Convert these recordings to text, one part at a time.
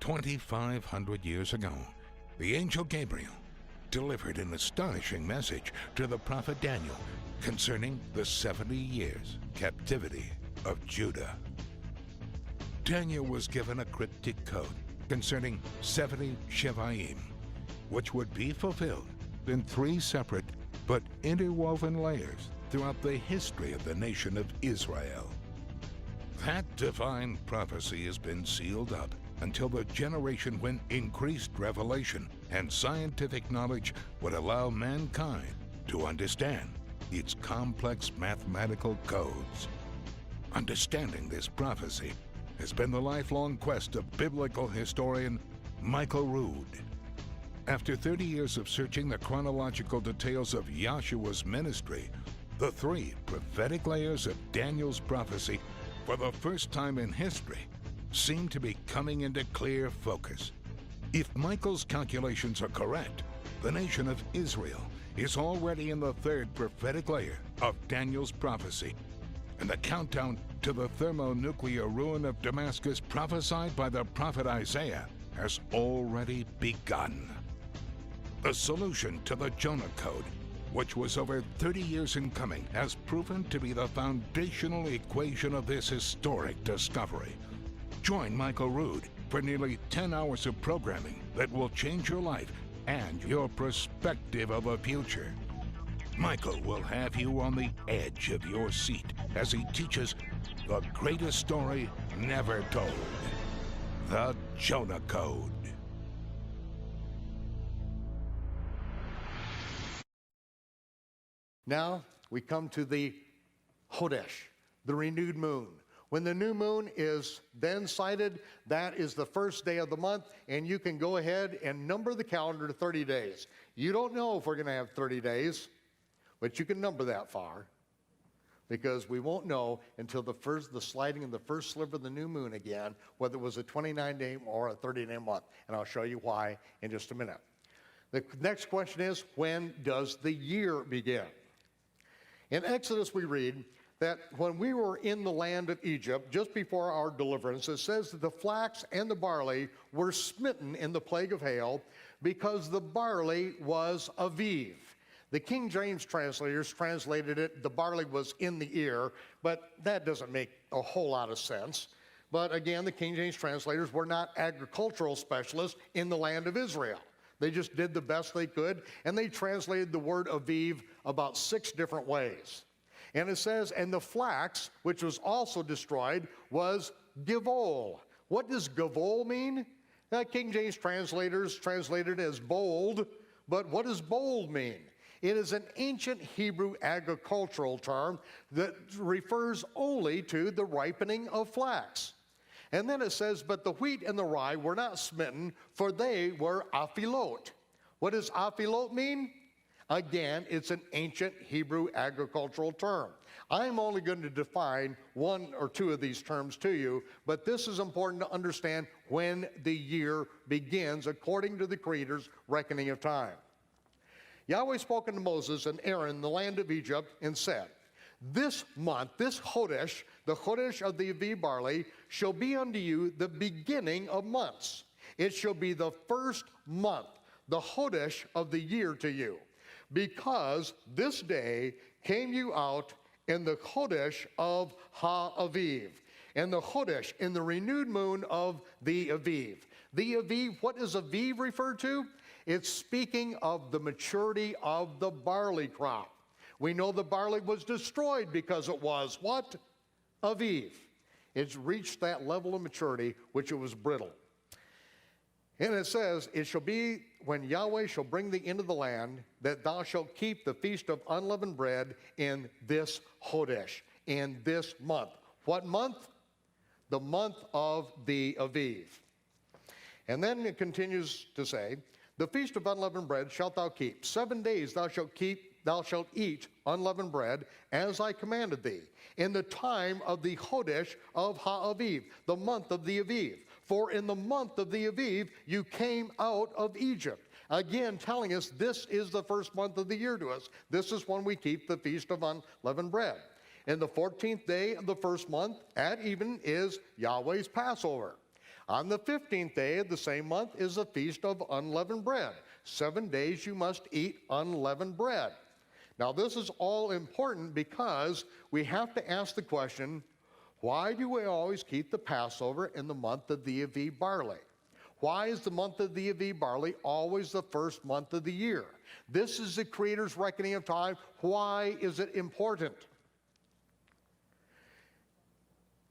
2,500 years ago, the angel Gabriel delivered an astonishing message to the prophet Daniel concerning the 70 years captivity of Judah. Daniel was given a cryptic code concerning 70 Shevaim, which would be fulfilled in 3 separate but interwoven layers throughout the history of the nation of Israel. That divine prophecy has been sealed up until the generation when increased revelation and scientific knowledge would allow mankind to understand its complex mathematical codes. Understanding this prophecy has been the lifelong quest of biblical historian Michael Rood. After 30 years of searching the chronological details of Yahshua's ministry, the 3 prophetic layers of Daniel's prophecy, for the first time in history, seem to be coming into clear focus. If Michael's calculations are correct, the nation of Israel is already in the 3rd prophetic layer of Daniel's prophecy, and the countdown to the thermonuclear ruin of Damascus prophesied by the prophet Isaiah has already begun. The solution to the Jonah Code, which was over 30 years in coming, has proven to be the foundational equation of this historic discovery. Join Michael Rood for nearly 10 hours of programming that will change your life and your perspective of the future. Michael will have you on the edge of your seat as he teaches the greatest story never told, the Jonah Code. Now we come to the Chodesh, the renewed moon. When the new moon is then sighted, that is the first day of the month, and you can go ahead and number the calendar to 30 days. You don't know if we're going to have 30 days, but you can number that far, because we won't know until the sliding of the first sliver of the new moon again, whether it was a 29-day or a 30-day month, and I'll show you why in just a minute. The next question is, when does the year begin? In Exodus we read that when we were in the land of Egypt, just before our deliverance, it says that the flax and the barley were smitten in the plague of hail because the barley was aviv. The King James translators translated it, the barley was in the ear, but that doesn't make a whole lot of sense. But again, the King James translators were not agricultural specialists in the land of Israel. They just did the best they could, and they translated the word aviv about 6 different ways. And it says, and the flax, which was also destroyed, was givol. What does givol mean? King James translators translated it as bold, but what does bold mean? It is an ancient Hebrew agricultural term that refers only to the ripening of flax. And then it says, but the wheat and the rye were not smitten, for they were aphilot. What does aphilot mean? Again, it's an ancient Hebrew agricultural term. I'm only going to define 1 or 2 of these terms to you, but this is important to understand when the year begins according to the Creator's reckoning of time. Yahweh spoke unto Moses and Aaron in the land of Egypt and said, this month, this Chodesh, the Chodesh of the Aviv barley, shall be unto you the beginning of months. It shall be the first month, the Chodesh of the year to you. Because this day came you out in the Chodesh of Ha-Aviv, and the Chodesh in the renewed moon of the Aviv. The Aviv, what does Aviv refer to? It's speaking of the maturity of the barley crop. We know the barley was destroyed because it was what? Aviv. It's reached that level of maturity which it was brittle. And it says, it shall be when Yahweh shall bring thee into the land, that thou shalt keep the feast of unleavened bread in this Chodesh, in this month. What month? The month of the Aviv. And then it continues to say, the feast of unleavened bread shalt thou keep. 7 days thou shalt eat unleavened bread, as I commanded thee, in the time of the Chodesh of Ha-Aviv, the month of the Aviv. For in the month of the Aviv you came out of Egypt. Again, telling us this is the first month of the year to us. This is when we keep the feast of unleavened bread. And the 14th day of the first month at even is Yahweh's Passover. On the 15th day of the same month is the Feast of Unleavened Bread. 7 days you must eat unleavened bread. Now this is all important because we have to ask the question, why do we always keep the Passover in the month of the Aviv barley? Why is the month of the Aviv barley always the first month of the year? This is the Creator's reckoning of time. Why is it important?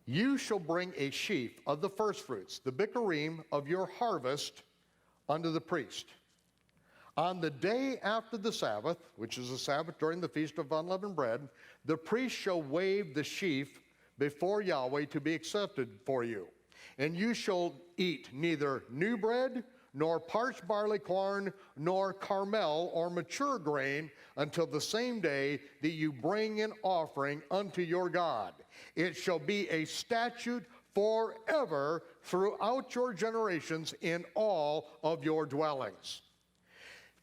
You shall bring a sheaf of the firstfruits, the bikurim of your harvest, unto the priest. On the day after the Sabbath, which is the Sabbath during the Feast of Unleavened Bread, the priest shall wave the sheaf before Yahweh to be accepted for you. And you shall eat neither new bread, nor parched barley corn, nor carmel or mature grain, until the same day that you bring an offering unto your God. It shall be a statute forever throughout your generations in all of your dwellings.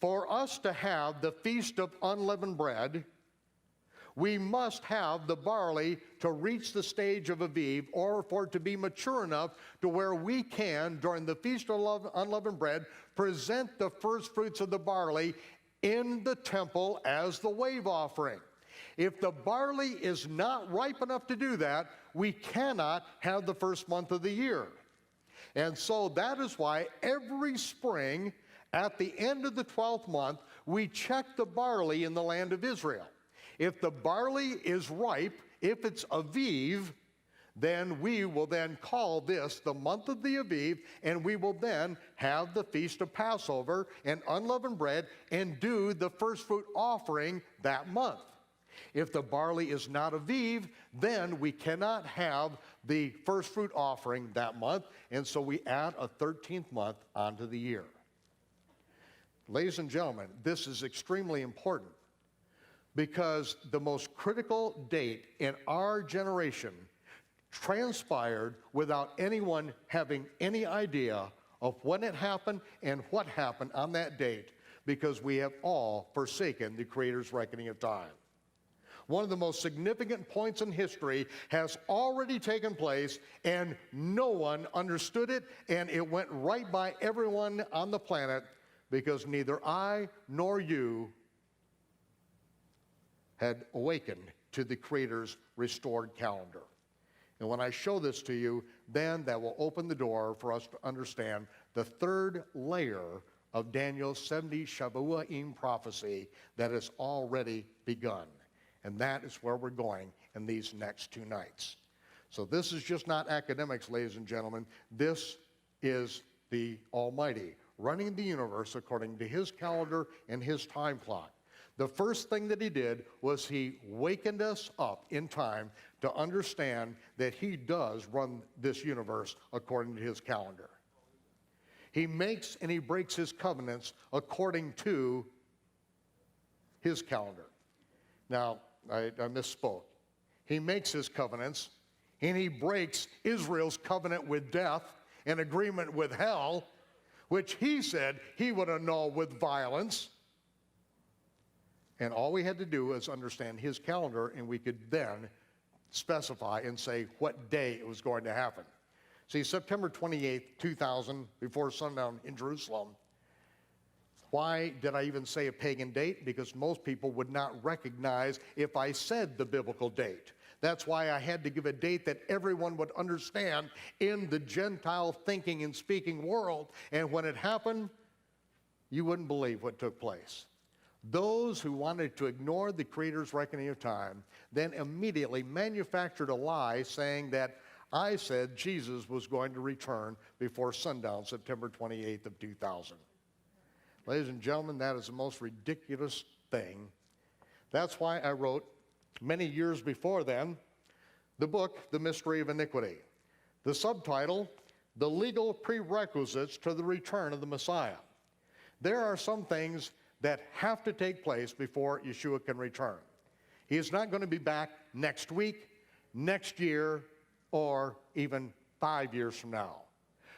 For us to have the Feast of Unleavened Bread, we must have the barley to reach the stage of Aviv, or for it to be mature enough to where we can, during the Feast of Unleavened Bread, present the first fruits of the barley in the temple as the wave offering. If the barley is not ripe enough to do that, we cannot have the first month of the year. And so that is why every spring, at the end of the 12th month, we check the barley in the land of Israel. If the barley is ripe, if it's Aviv, then we will then call this the month of the Aviv, and we will then have the Feast of Passover and unleavened bread and do the first fruit offering that month. If the barley is not Aviv, then we cannot have the first fruit offering that month, and so we add a 13th month onto the year. Ladies and gentlemen, this is extremely important, because the most critical date in our generation transpired without anyone having any idea of when it happened and what happened on that date, because we have all forsaken the Creator's reckoning of time. One of the most significant points in history has already taken place, and no one understood it, and it went right by everyone on the planet, because neither I nor you had awakened to the Creator's restored calendar. And when I show this to you, then that will open the door for us to understand the third layer of Daniel's 70 Shavuot prophecy that has already begun. And that is where we're going in these next 2 nights. So this is just not academics, ladies and gentlemen. This is the Almighty running the universe according to His calendar and His time clock. The first thing that He did was He wakened us up in time to understand that He does run this universe according to His calendar. He makes and He breaks His covenants according to His calendar. Now, I misspoke. He makes His covenants, and He breaks Israel's covenant with death and agreement with hell, which He said He would annul with violence. And all we had to do was understand His calendar, and we could then specify and say what day it was going to happen. See, September 28th, 2000, before sundown in Jerusalem. Why did I even say a pagan date? Because most people would not recognize if I said the biblical date. That's why I had to give a date that everyone would understand in the Gentile thinking and speaking world. And when it happened, you wouldn't believe what took place. Those who wanted to ignore the Creator's reckoning of time then immediately manufactured a lie saying that I said Jesus was going to return before sundown, September 28th of 2000. Ladies and gentlemen, that is the most ridiculous thing. That's why I wrote, many years before then, the book, The Mystery of Iniquity. The subtitle, The Legal Prerequisites to the Return of the Messiah. There are some things that have to take place before Yeshua can return. He is not going to be back next week, next year, or even 5 years from now.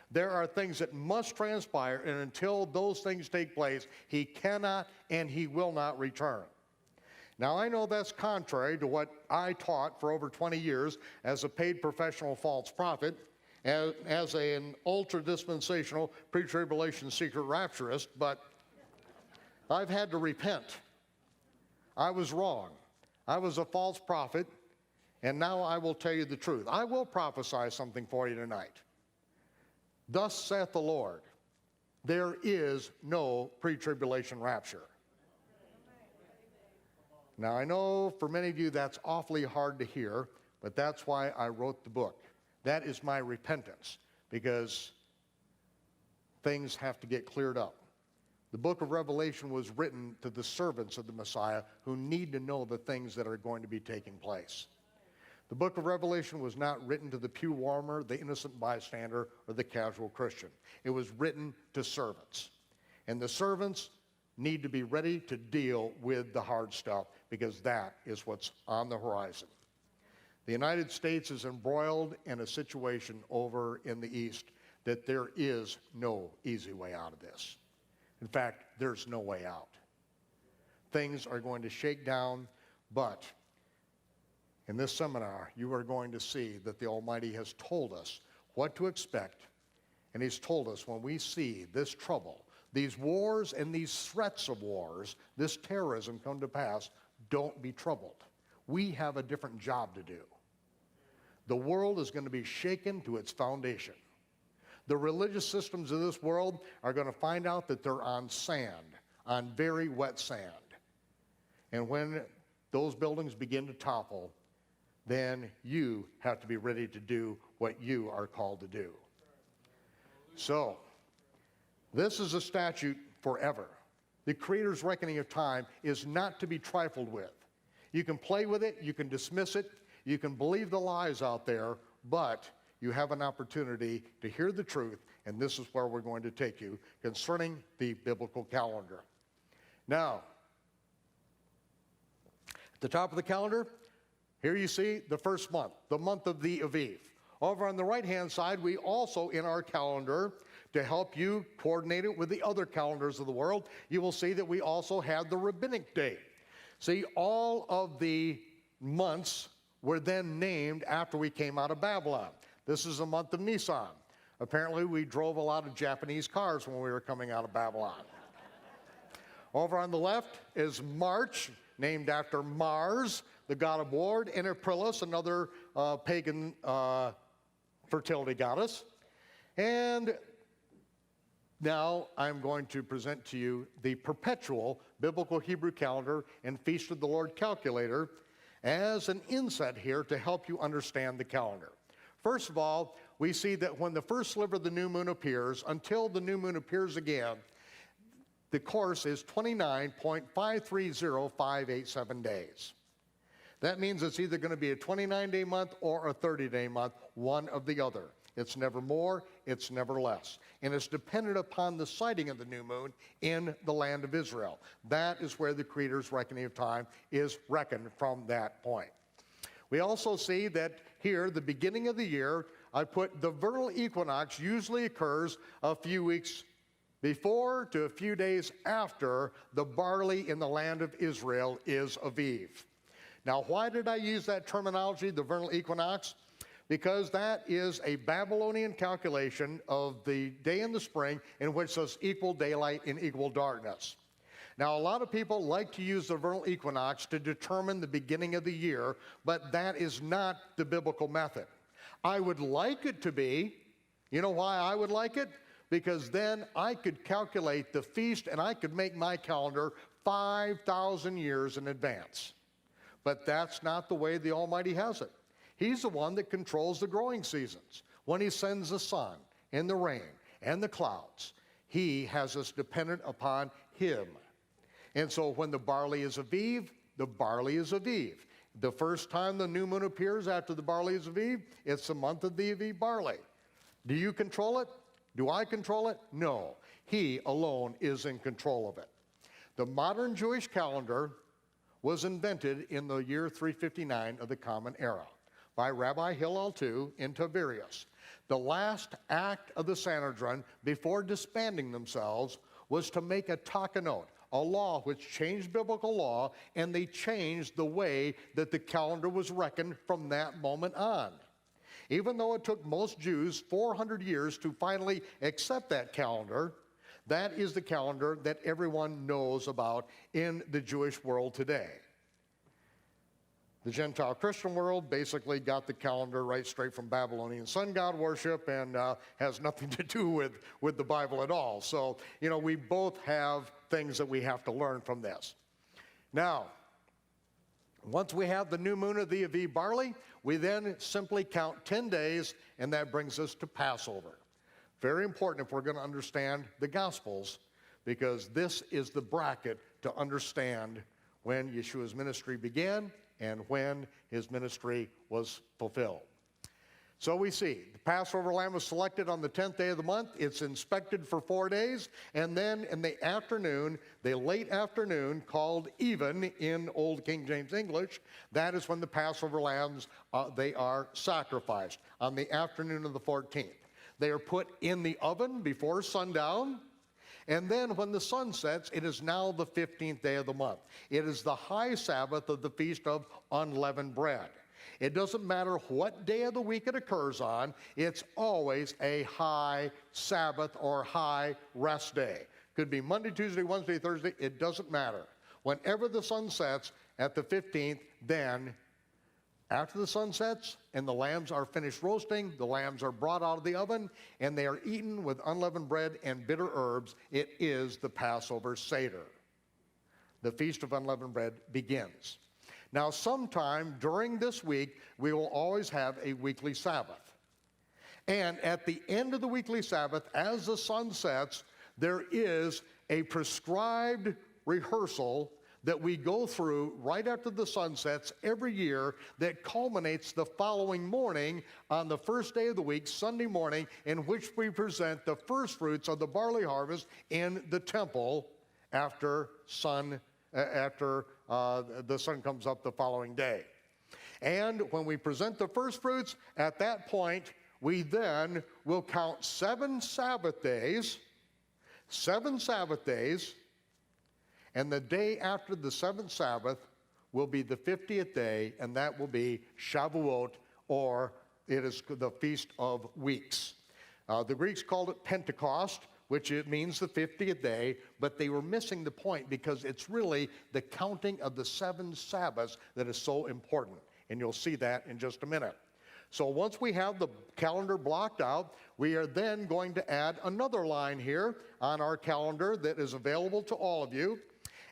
There are things that must transpire, and until those things take place, He cannot and He will not return. Now, I know that's contrary to what I taught for over 20 years as a paid professional false prophet, as an ultra-dispensational, pre-tribulation secret rapturist, but I've had to repent. I was wrong. I was a false prophet, and now I will tell you the truth. I will prophesy something for you tonight. Thus saith the Lord, there is no pre-tribulation rapture. Now, I know for many of you that's awfully hard to hear, but that's why I wrote the book. That is my repentance, because things have to get cleared up. The book of Revelation was written to the servants of the Messiah who need to know the things that are going to be taking place. The book of Revelation was not written to the pew warmer, the innocent bystander, or the casual Christian. It was written to servants. And the servants need to be ready to deal with the hard stuff, because that is what's on the horizon. The United States is embroiled in a situation over in the East that there is no easy way out of this. In fact, there's no way out. Things are going to shake down, but in this seminar, you are going to see that the Almighty has told us what to expect, and He's told us when we see this trouble, these wars and these threats of wars, this terrorism come to pass, don't be troubled. We have a different job to do. The world is going to be shaken to its foundation. The religious systems of this world are going to find out that they're on sand, on very wet sand. And when those buildings begin to topple, then you have to be ready to do what you are called to do. So, this is a statute forever. The Creator's reckoning of time is not to be trifled with. You can play with it, you can dismiss it, you can believe the lies out there, but you have an opportunity to hear the truth, and this is where we're going to take you concerning the biblical calendar. Now, at the top of the calendar, here you see the first month, the month of the Aviv. Over on the right-hand side, we also, in our calendar, to help you coordinate it with the other calendars of the world, you will see that we also have the rabbinic date. See, all of the months were then named after we came out of Babylon. This is the month of Nisan. Apparently, we drove a lot of Japanese cars when we were coming out of Babylon. Over on the left is March, named after Mars, the god of war, and Aprilis, another pagan fertility goddess. And now I'm going to present to you the perpetual biblical Hebrew calendar and Feast of the Lord calculator as an inset here to help you understand the calendar. First of all, we see that when the first sliver of the new moon appears, until the new moon appears again, the course is 29.530587 days. That means it's either going to be a 29-day month or a 30-day month, one of the other. It's never more, it's never less. And it's dependent upon the sighting of the new moon in the land of Israel. That is where the Creator's reckoning of time is reckoned from that point. We also see that here, the beginning of the year, I put the vernal equinox usually occurs a few weeks before to a few days after the barley in the land of Israel is Aviv. Now, why did I use that terminology, the vernal equinox? Because that is a Babylonian calculation of the day in the spring in which there's equal daylight and equal darkness. Now, a lot of people like to use the vernal equinox to determine the beginning of the year, but that is not the biblical method. I would like it to be. You know why I would like it? Because then I could calculate the feast and I could make my calendar 5,000 years in advance. But that's not the way the Almighty has it. He's the one that controls the growing seasons. When He sends the sun and the rain and the clouds, He has us dependent upon Him. And so when the barley is Aviv, the barley is Aviv. The first time the new moon appears after the barley is Aviv, it's the month of the Aviv barley. Do you control it? Do I control it? No. He alone is in control of it. The modern Jewish calendar was invented in the year 359 of the Common Era by Rabbi Hillel II in Tiberias. The last act of the Sanhedrin before disbanding themselves was to make a takanot, a law which changed biblical law, and they changed the way that the calendar was reckoned from that moment on. Even though it took most Jews 400 years to finally accept that calendar, that is the calendar that everyone knows about in the Jewish world today. The Gentile Christian world basically got the calendar right straight from Babylonian sun god worship and has nothing to do with the Bible at all. So, we both have things that we have to learn from this. Now, once we have the new moon of the Aviv barley, we then simply count 10 days, and that brings us to Passover. Very important if we're going to understand the Gospels, because this is the bracket to understand when Yeshua's ministry began and when his ministry was fulfilled. So we see the Passover lamb was selected on the 10th day of the month. It's inspected for 4 days, and then in the afternoon, the late afternoon, called even in Old King James English, that is when the Passover lambs, they are sacrificed on the afternoon of the 14th. They are put in the oven before sundown, and then when the sun sets, it is now the 15th day of the month. It is the high Sabbath of the Feast of Unleavened Bread. It doesn't matter what day of the week it occurs on, it's always a high Sabbath or high rest day. Could be Monday, Tuesday, Wednesday, Thursday, it doesn't matter. Whenever the sun sets at the 15th, then after the sun sets and the lambs are finished roasting, the lambs are brought out of the oven and they are eaten with unleavened bread and bitter herbs. It is the Passover Seder. The Feast of Unleavened Bread begins. Now, sometime during this week, we will always have a weekly Sabbath. And at the end of the weekly Sabbath, as the sun sets, there is a prescribed rehearsal that we go through right after the sun sets every year that culminates the following morning on the first day of the week, Sunday morning, in which we present the first fruits of the barley harvest in the temple after the sun comes up the following day. And when we present the first fruits, at that point, we then will count 7 Sabbath days, and the day after the 7th Sabbath will be the 50th day, and that will be Shavuot, or it is the Feast of Weeks. The Greeks called it Pentecost, which it means the 50th day, but they were missing the point because it's really the counting of the 7 Sabbaths that is so important. And you'll see that in just a minute. So once we have the calendar blocked out, we are then going to add another line here on our calendar that is available to all of you.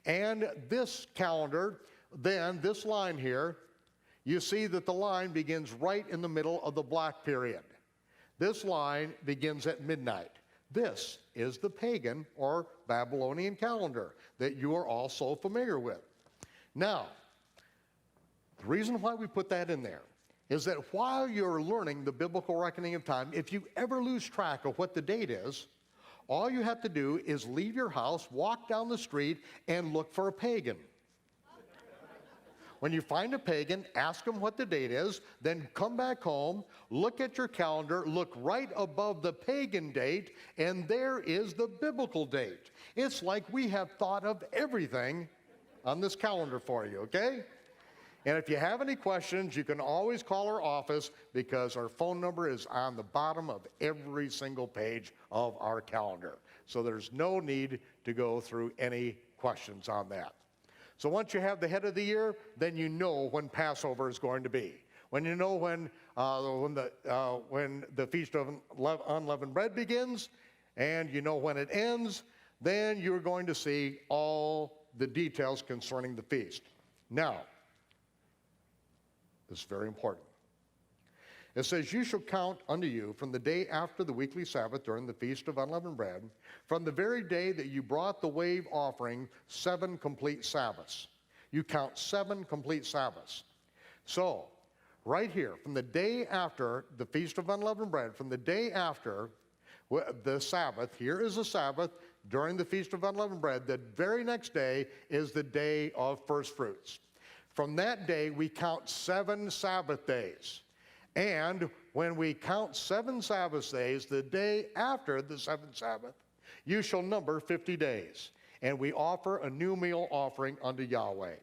And this calendar, then this line here, you see that the line begins right in the middle of the block period. This line begins at midnight. This is the pagan or Babylonian calendar that you are all so familiar with. Now, the reason why we put that in there is that while you're learning the biblical reckoning of time, if you ever lose track of what the date is, all you have to do is leave your house, walk down the street, and look for a pagan. When you find a pagan, ask them what the date is, then come back home, look at your calendar, look right above the pagan date, and there is the biblical date. It's like we have thought of everything on this calendar for you, okay? And if you have any questions, you can always call our office because our phone number is on the bottom of every single page of our calendar. So there's no need to go through any questions on that. So once you have the head of the year, then you know when Passover is going to be. When you know when the Feast of Unleavened Bread begins, and you know when it ends, then you're going to see all the details concerning the feast. Now, this is very important. It says, you shall count unto you from the day after the weekly Sabbath during the Feast of Unleavened Bread, from the very day that you brought the wave offering, 7 complete Sabbaths. You count 7 complete Sabbaths. So, right here, from the day after the Feast of Unleavened Bread, from the day after the Sabbath, here is the Sabbath during the Feast of Unleavened Bread, the very next day is the day of first fruits. From that day, we count 7 Sabbath days. And when we count 7 Sabbath days, the day after the 7th Sabbath, you shall number 50 days. And we offer a new meal offering unto Yahweh.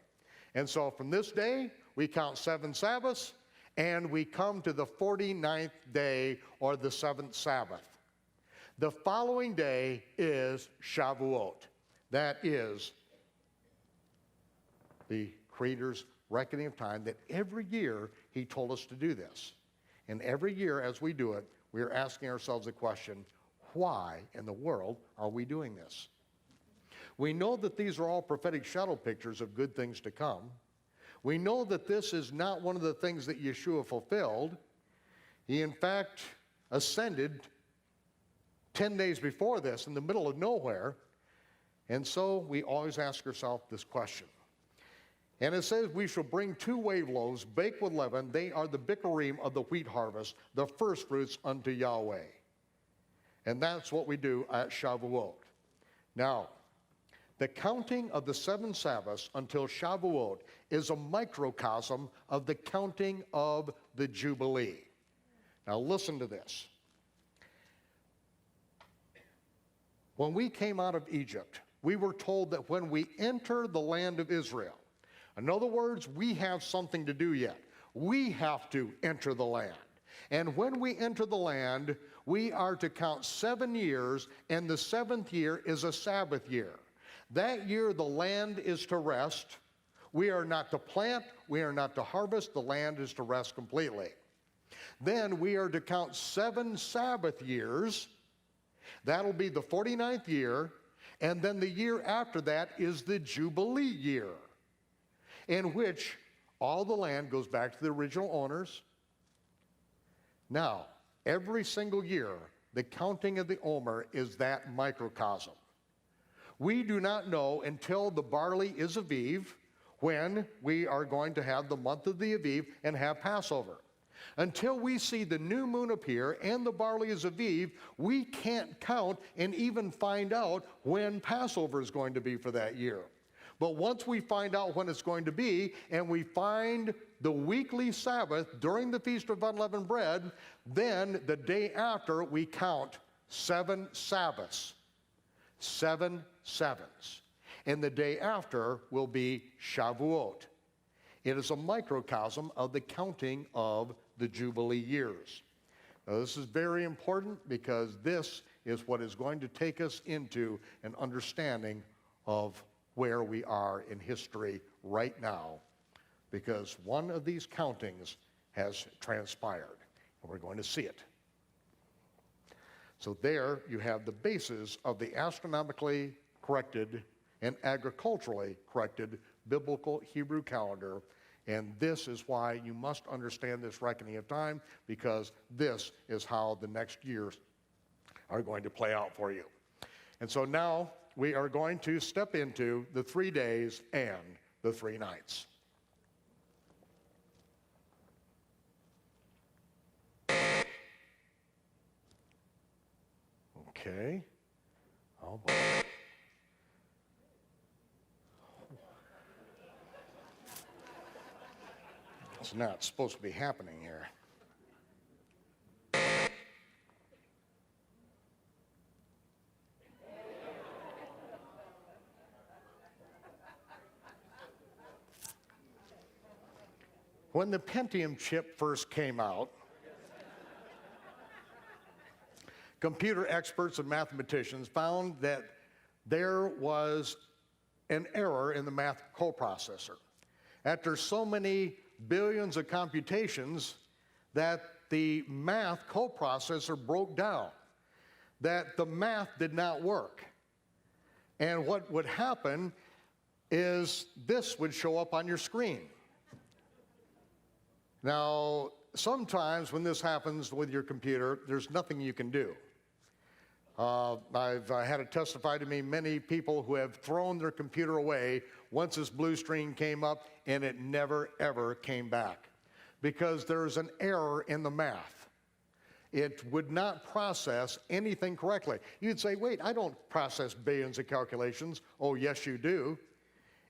And so from this day, we count 7 Sabbaths. and we come to the 49th day, or the 7th Sabbath. The following day is Shavuot. That is the Creator's reckoning of time, that every year he told us to do this. And every year as we do it, we are asking ourselves the question, why in the world are we doing this? We know that these are all prophetic shadow pictures of good things to come. We know that this is not one of the things that Yeshua fulfilled. He, in fact, ascended 10 days before this in the middle of nowhere. And so we always ask ourselves this question. And it says, we shall bring 2 wave loaves baked with leaven. They are the bikurim of the wheat harvest, the first fruits unto Yahweh. And that's what we do at Shavuot. Now, the counting of the 7 Sabbaths until Shavuot is a microcosm of the counting of the Jubilee. Now listen to this. When we came out of Egypt, we were told that when we enter the land of Israel, in other words, we have something to do yet. We have to enter the land. And when we enter the land, we are to count 7 years, and the 7th year is a Sabbath year. That year the land is to rest. We are not to plant, we are not to harvest, the land is to rest completely. Then we are to count 7 Sabbath years. That'll be the 49th year, and then the year after that is the Jubilee year, in which all the land goes back to the original owners. Now, every single year, the counting of the Omer is that microcosm. We do not know until the barley is Aviv when we are going to have the month of the Aviv and have Passover. Until we see the new moon appear and the barley is Aviv, we can't count and even find out when Passover is going to be for that year. But once we find out when it's going to be, and we find the weekly Sabbath during the Feast of Unleavened Bread, then the day after we count 7 Sabbaths. 7 sevens. And the day after will be Shavuot. It is a microcosm of the counting of the Jubilee years. Now, this is very important because this is what is going to take us into an understanding of where we are in history right now, because one of these countings has transpired, and we're going to see it. So there you have the basis of the astronomically corrected and agriculturally corrected biblical Hebrew calendar, and this is why you must understand this reckoning of time, because this is how the next years are going to play out for you. And so now we are going to step into the 3 days and the 3 nights. Okay. Oh boy. It's not supposed to be happening here. When the Pentium chip first came out, computer experts and mathematicians found that there was an error in the math coprocessor. After so many billions of computations, that the math coprocessor broke down, that the math did not work. And what would happen is this would show up on your screen. Now, sometimes when this happens with your computer, there's nothing you can do. I've had it testified to me many people who have thrown their computer away once this blue screen came up, and it never ever came back because there's an error in the math. It would not process anything correctly. You'd say, wait, I don't process billions of calculations. Oh, yes, you do.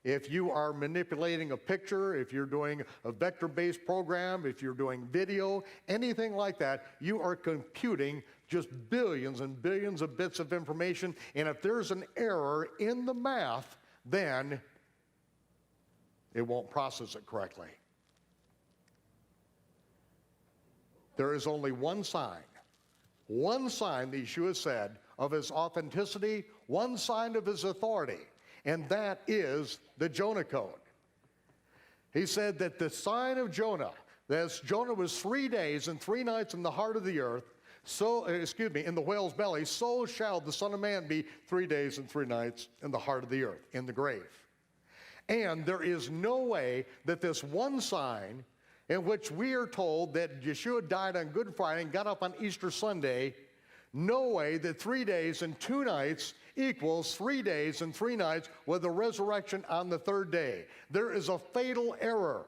If you are manipulating a picture, if you're doing a vector-based program, if you're doing video, anything like that, you are computing just billions and billions of bits of information, and if there's an error in the math, then it won't process it correctly. There is only one sign that Yeshua said of his authenticity, one sign of his authority, and that is the Jonah code. He said that the sign of Jonah, that as Jonah was 3 days and 3 nights in the heart of the earth, in the whale's belly, so shall the Son of Man be 3 days and 3 nights in the heart of the earth, in the grave. And there is no way that this one sign, in which we are told that Yeshua died on Good Friday and got up on Easter Sunday, no way that 3 days and 2 nights equals 3 days and 3 nights with a resurrection on the third day. There is a fatal error.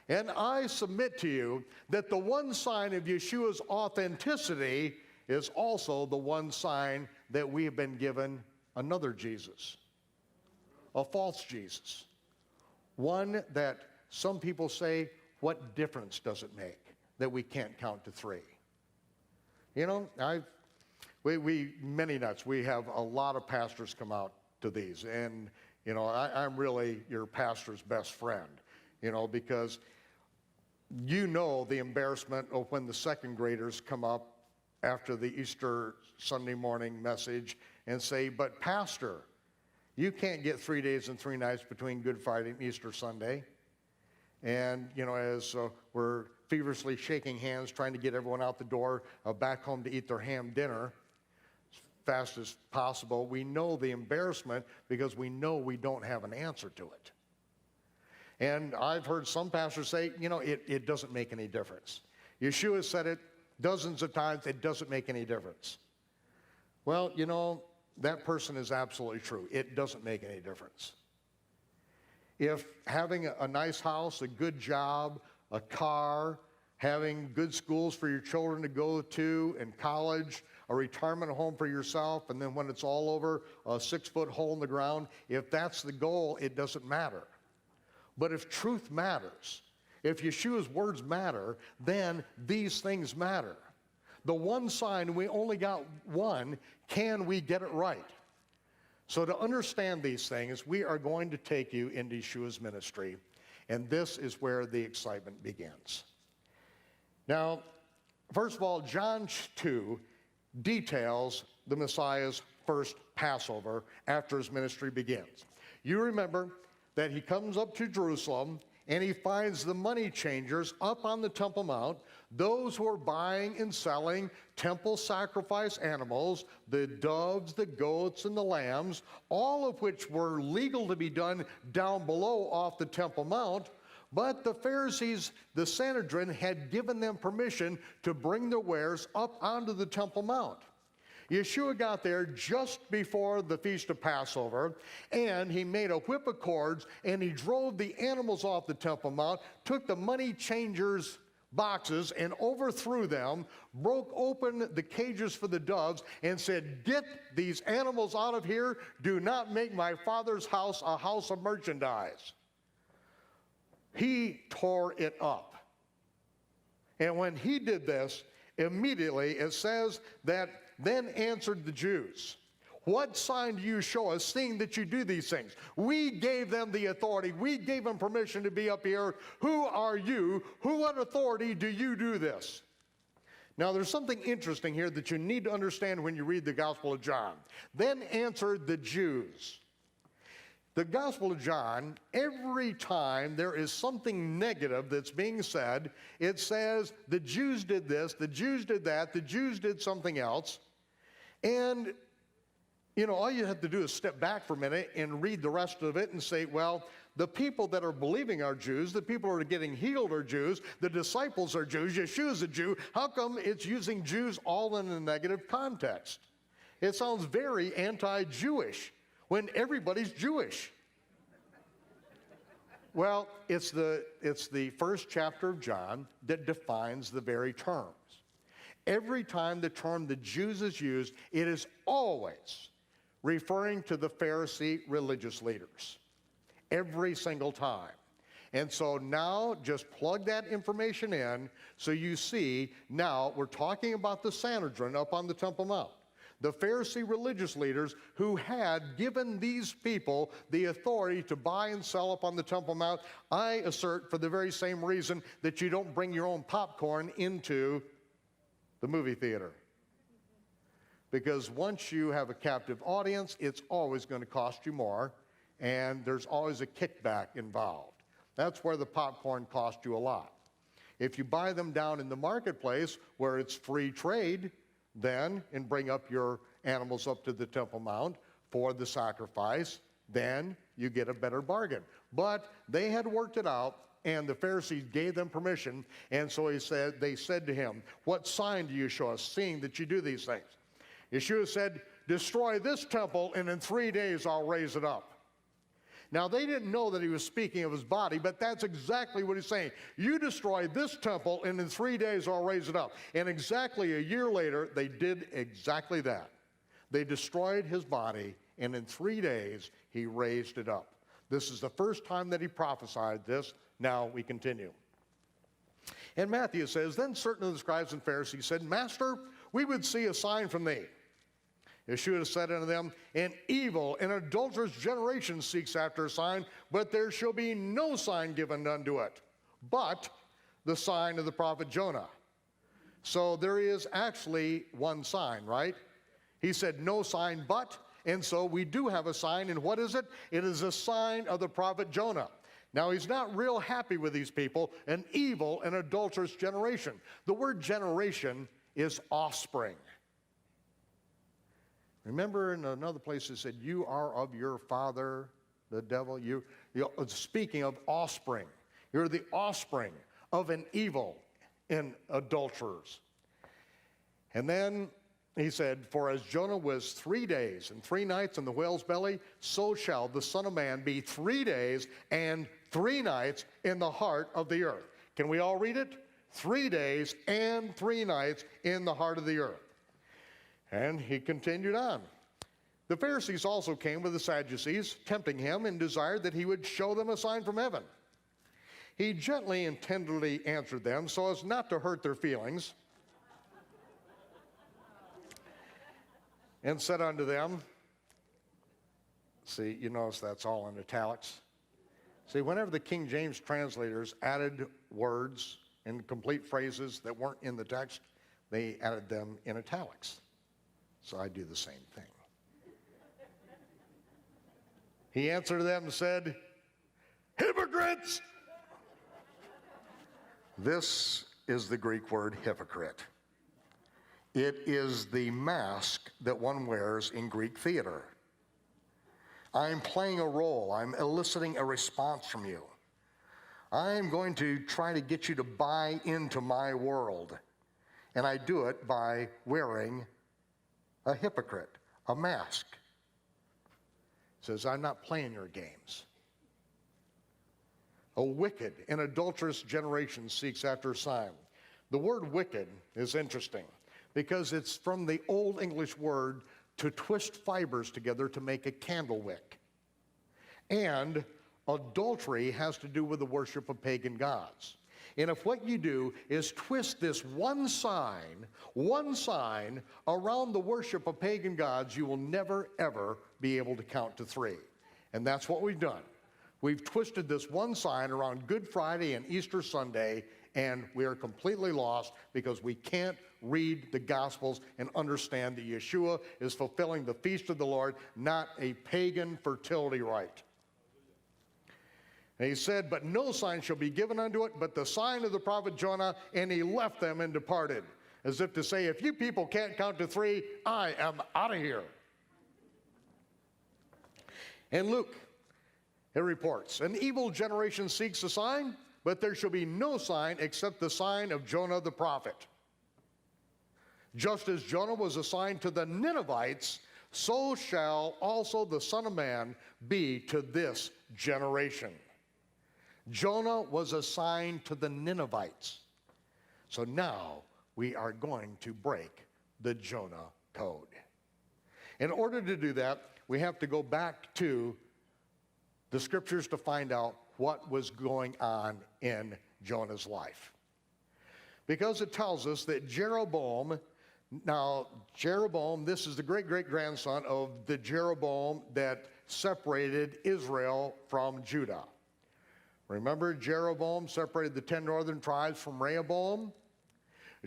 And I submit to you that the one sign of Yeshua's authenticity is also the one sign that we have been given another Jesus, a false Jesus. One that some people say, what difference does it make that we can't count to 3? You know, many nights we have a lot of pastors come out to these, and you know, I'm really your pastor's best friend, you know, because you know the embarrassment of when the second graders come up after the Easter Sunday morning message and say, but pastor, you can't get 3 days and 3 nights between Good Friday and Easter Sunday. And, you know, as we're feverishly shaking hands, trying to get everyone out the door, back home to eat their ham dinner as fast as possible, we know the embarrassment because we know we don't have an answer to it. And I've heard some pastors say, you know, it doesn't make any difference. Yeshua said it dozens of times, it doesn't make any difference. Well, you know, that person is absolutely true. It doesn't make any difference. If having a nice house, a good job, a car, having good schools for your children to go to, and college, a retirement home for yourself, and then when it's all over, a 6-foot hole in the ground, if that's the goal, it doesn't matter. But if truth matters, if Yeshua's words matter, then these things matter. The one sign, we only got one, can we get it right? So to understand these things, we are going to take you into Yeshua's ministry, and this is where the excitement begins. Now, first of all, John 2 details the Messiah's first Passover after his ministry begins. You remember that he comes up to Jerusalem and he finds the money changers up on the Temple Mount, those who are buying and selling temple sacrifice animals, the doves, the goats, and the lambs, all of which were legal to be done down below off the Temple Mount. But the Pharisees, the Sanhedrin, had given them permission to bring their wares up onto the Temple Mount. Yeshua got there just before the Feast of Passover, and he made a whip of cords, and he drove the animals off the Temple Mount, took the money changers' boxes and overthrew them, broke open the cages for the doves, and said, "Get these animals out of here. Do not make my Father's house a house of merchandise." He tore it up. And when he did this, immediately it says that then answered the Jews, "What sign do you show us, seeing that you do these things? We gave them the authority. We gave them permission to be up here. Who are you? What authority do you do this?" Now, there's something interesting here that you need to understand when you read the Gospel of John. Then answered the Jews. The Gospel of John, every time there is something negative that's being said, it says the Jews did this, the Jews did that, the Jews did something else. And, you know, all you have to do is step back for a minute and read the rest of it and say, well, the people that are believing are Jews, the people who are getting healed are Jews, the disciples are Jews, Yeshua's a Jew. How come it's using Jews all in a negative context? It sounds very anti-Jewish when everybody's Jewish. Well, it's the first chapter of John that defines the very terms. Every time the term the Jews is used, it is always referring to the Pharisee religious leaders. Every single time. And so now just plug that information in so you see now we're talking about the Sanhedrin up on the Temple Mount. The Pharisee religious leaders who had given these people the authority to buy and sell up on the Temple Mount, I assert for the very same reason that you don't bring your own popcorn into The movie theater. Because once you have a captive audience, it's always going to cost you more, and there's always a kickback involved. That's where the popcorn costs you a lot. If you buy them down in the marketplace where it's free trade, then, and bring up your animals up to the Temple Mount for the sacrifice, then you get a better bargain. But they had worked it out, and the Pharisees gave them permission, and so they said to him, "What sign do you show us, seeing that you do these things?" Yeshua said, "Destroy this temple, and in 3 days I'll raise it up." Now, they didn't know that he was speaking of his body, but that's exactly what he's saying. You destroy this temple, and in 3 days I'll raise it up. And exactly a year later, they did exactly that. They destroyed his body, and in 3 days he raised it up. This is the first time that he prophesied this. Now we continue. And Matthew says, "Then certain of the scribes and Pharisees said, 'Master, we would see a sign from thee.' Yeshua said unto them, 'An evil and adulterous generation seeks after a sign, but there shall be no sign given unto it, but the sign of the prophet Jonah.'" So there is actually one sign, right? He said no sign but, and so we do have a sign, and what is it? It is a sign of the prophet Jonah. Now, he's not real happy with these people, an evil and adulterous generation. The word generation is offspring. Remember in another place it said, "You are of your father, the devil." Speaking of offspring. You're the offspring of an evil and adulterers. And then he said, "For as Jonah was 3 days and 3 nights in the whale's belly, so shall the Son of Man be 3 days and 3 nights in the heart of the earth." Can we all read it? 3 days and 3 nights in the heart of the earth. And he continued on. The Pharisees also came with the Sadducees, tempting him and desired that he would show them a sign from heaven. He gently and tenderly answered them so as not to hurt their feelings, and said unto them, see, you notice that's all in italics. See, whenever the King James translators added words and complete phrases that weren't in the text, they added them in italics. So I do the same thing. He answered them and said, "Hypocrites!" This is the Greek word hypocrite. It is the mask that one wears in Greek theater. I'm playing a role. I'm eliciting a response from you. I'm going to try to get you to buy into my world. And I do it by wearing a hypocrite, a mask. It says, I'm not playing your games. A wicked and adulterous generation seeks after a sign. The word wicked is interesting because it's from the Old English word to twist fibers together to make a candle wick. And adultery has to do with the worship of pagan gods. And if what you do is twist this one sign around the worship of pagan gods, you will never, ever be able to count to 3. And that's what we've done. We've twisted this one sign around Good Friday and Easter Sunday, and we are completely lost because we can't read the Gospels and understand that Yeshua is fulfilling the feast of the Lord, not a pagan fertility rite. And he said, but no sign shall be given unto it, but the sign of the prophet Jonah, and he left them and departed. As if to say, if you people can't count to 3, I am out of here. And Luke, it reports, an evil generation seeks a sign, but there shall be no sign except the sign of Jonah the prophet. Just as Jonah was assigned to the Ninevites, so shall also the Son of Man be to this generation. Jonah was assigned to the Ninevites. So now we are going to break the Jonah code. In order to do that, we have to go back to the scriptures to find out what was going on in Jonah's life. Because it tells us that Jeroboam, this is the great-great-grandson of the Jeroboam that separated Israel from Judah. Remember, Jeroboam separated the 10 northern tribes from Rehoboam?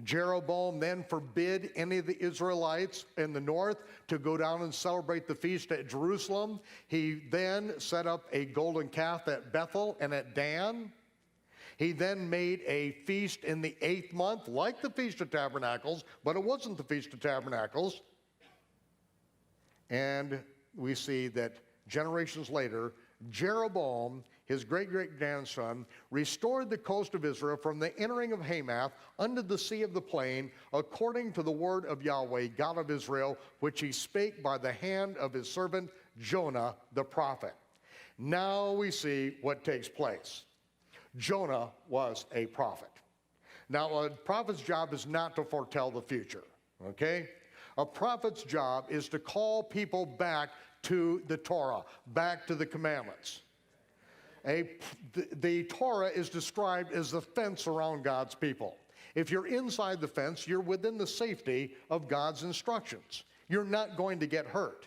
Jeroboam then forbid any of the Israelites in the north to go down and celebrate the feast at Jerusalem. He then set up a golden calf at Bethel and at Dan. He then made a feast in the 8th month, like the Feast of Tabernacles, but it wasn't the Feast of Tabernacles. And we see that generations later, Jeroboam, his great-great-grandson, restored the coast of Israel from the entering of Hamath unto the sea of the plain, according to the word of Yahweh, God of Israel, which he spake by the hand of his servant Jonah the prophet. Now we see what takes place. Jonah was a prophet. Now, a prophet's job is not to foretell the future, okay? A prophet's job is to call people back to the Torah, back to the commandments. The Torah is described as the fence around God's people. If you're inside the fence, you're within the safety of God's instructions. You're not going to get hurt.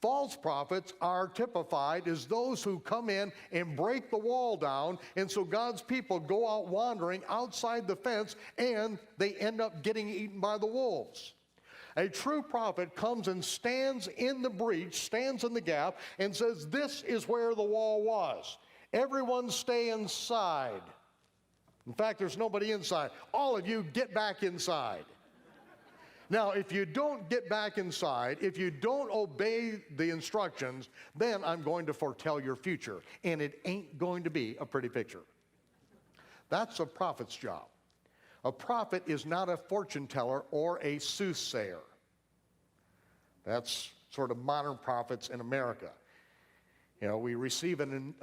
False prophets are typified as those who come in and break the wall down, and so God's people go out wandering outside the fence, and they end up getting eaten by the wolves. A true prophet comes and stands in the breach, stands in the gap, and says, this is where the wall was. Everyone stay inside. In fact, there's nobody inside. All of you get back inside. Now, if you don't get back inside, if you don't obey the instructions, then I'm going to foretell your future, and it ain't going to be a pretty picture. That's a prophet's job. A prophet is not a fortune teller or a soothsayer. That's sort of modern prophets in America. You know, we receive an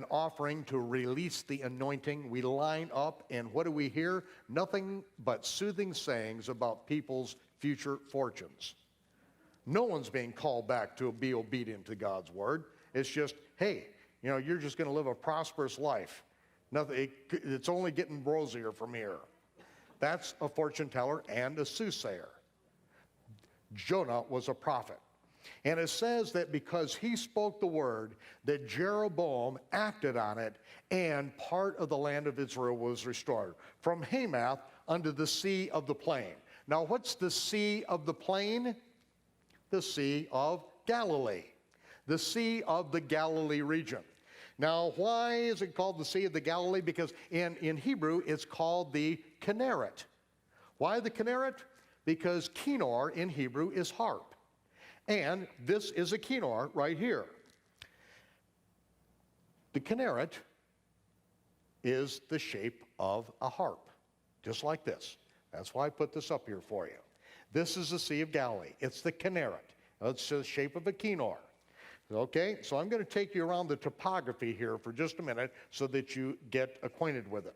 offering to release the anointing. We line up, and what do we hear? Nothing but soothing sayings about people's future fortunes. No one's being called back to be obedient to God's word. It's just, hey, you know, you're just going to live a prosperous life. It's only getting rosier from here. That's a fortune teller and a soothsayer. Jonah was a prophet. And it says that because he spoke the word, that Jeroboam acted on it, and part of the land of Israel was restored, from Hamath unto the sea of the plain. Now, what's the sea of the plain? The Sea of Galilee. The Sea of the Galilee region. Now, why is it called the Sea of the Galilee? Because in Hebrew, it's called the Kinneret. Why the Kinneret? Because Kinnor in Hebrew is harp. And this is a Kinnor right here. The Kinneret is the shape of a harp, just like this. That's why I put this up here for you. This is the Sea of Galilee. It's the Kinneret. It's the shape of a Kinnor. Okay, so I'm going to take you around the topography here for just a minute so that you get acquainted with it.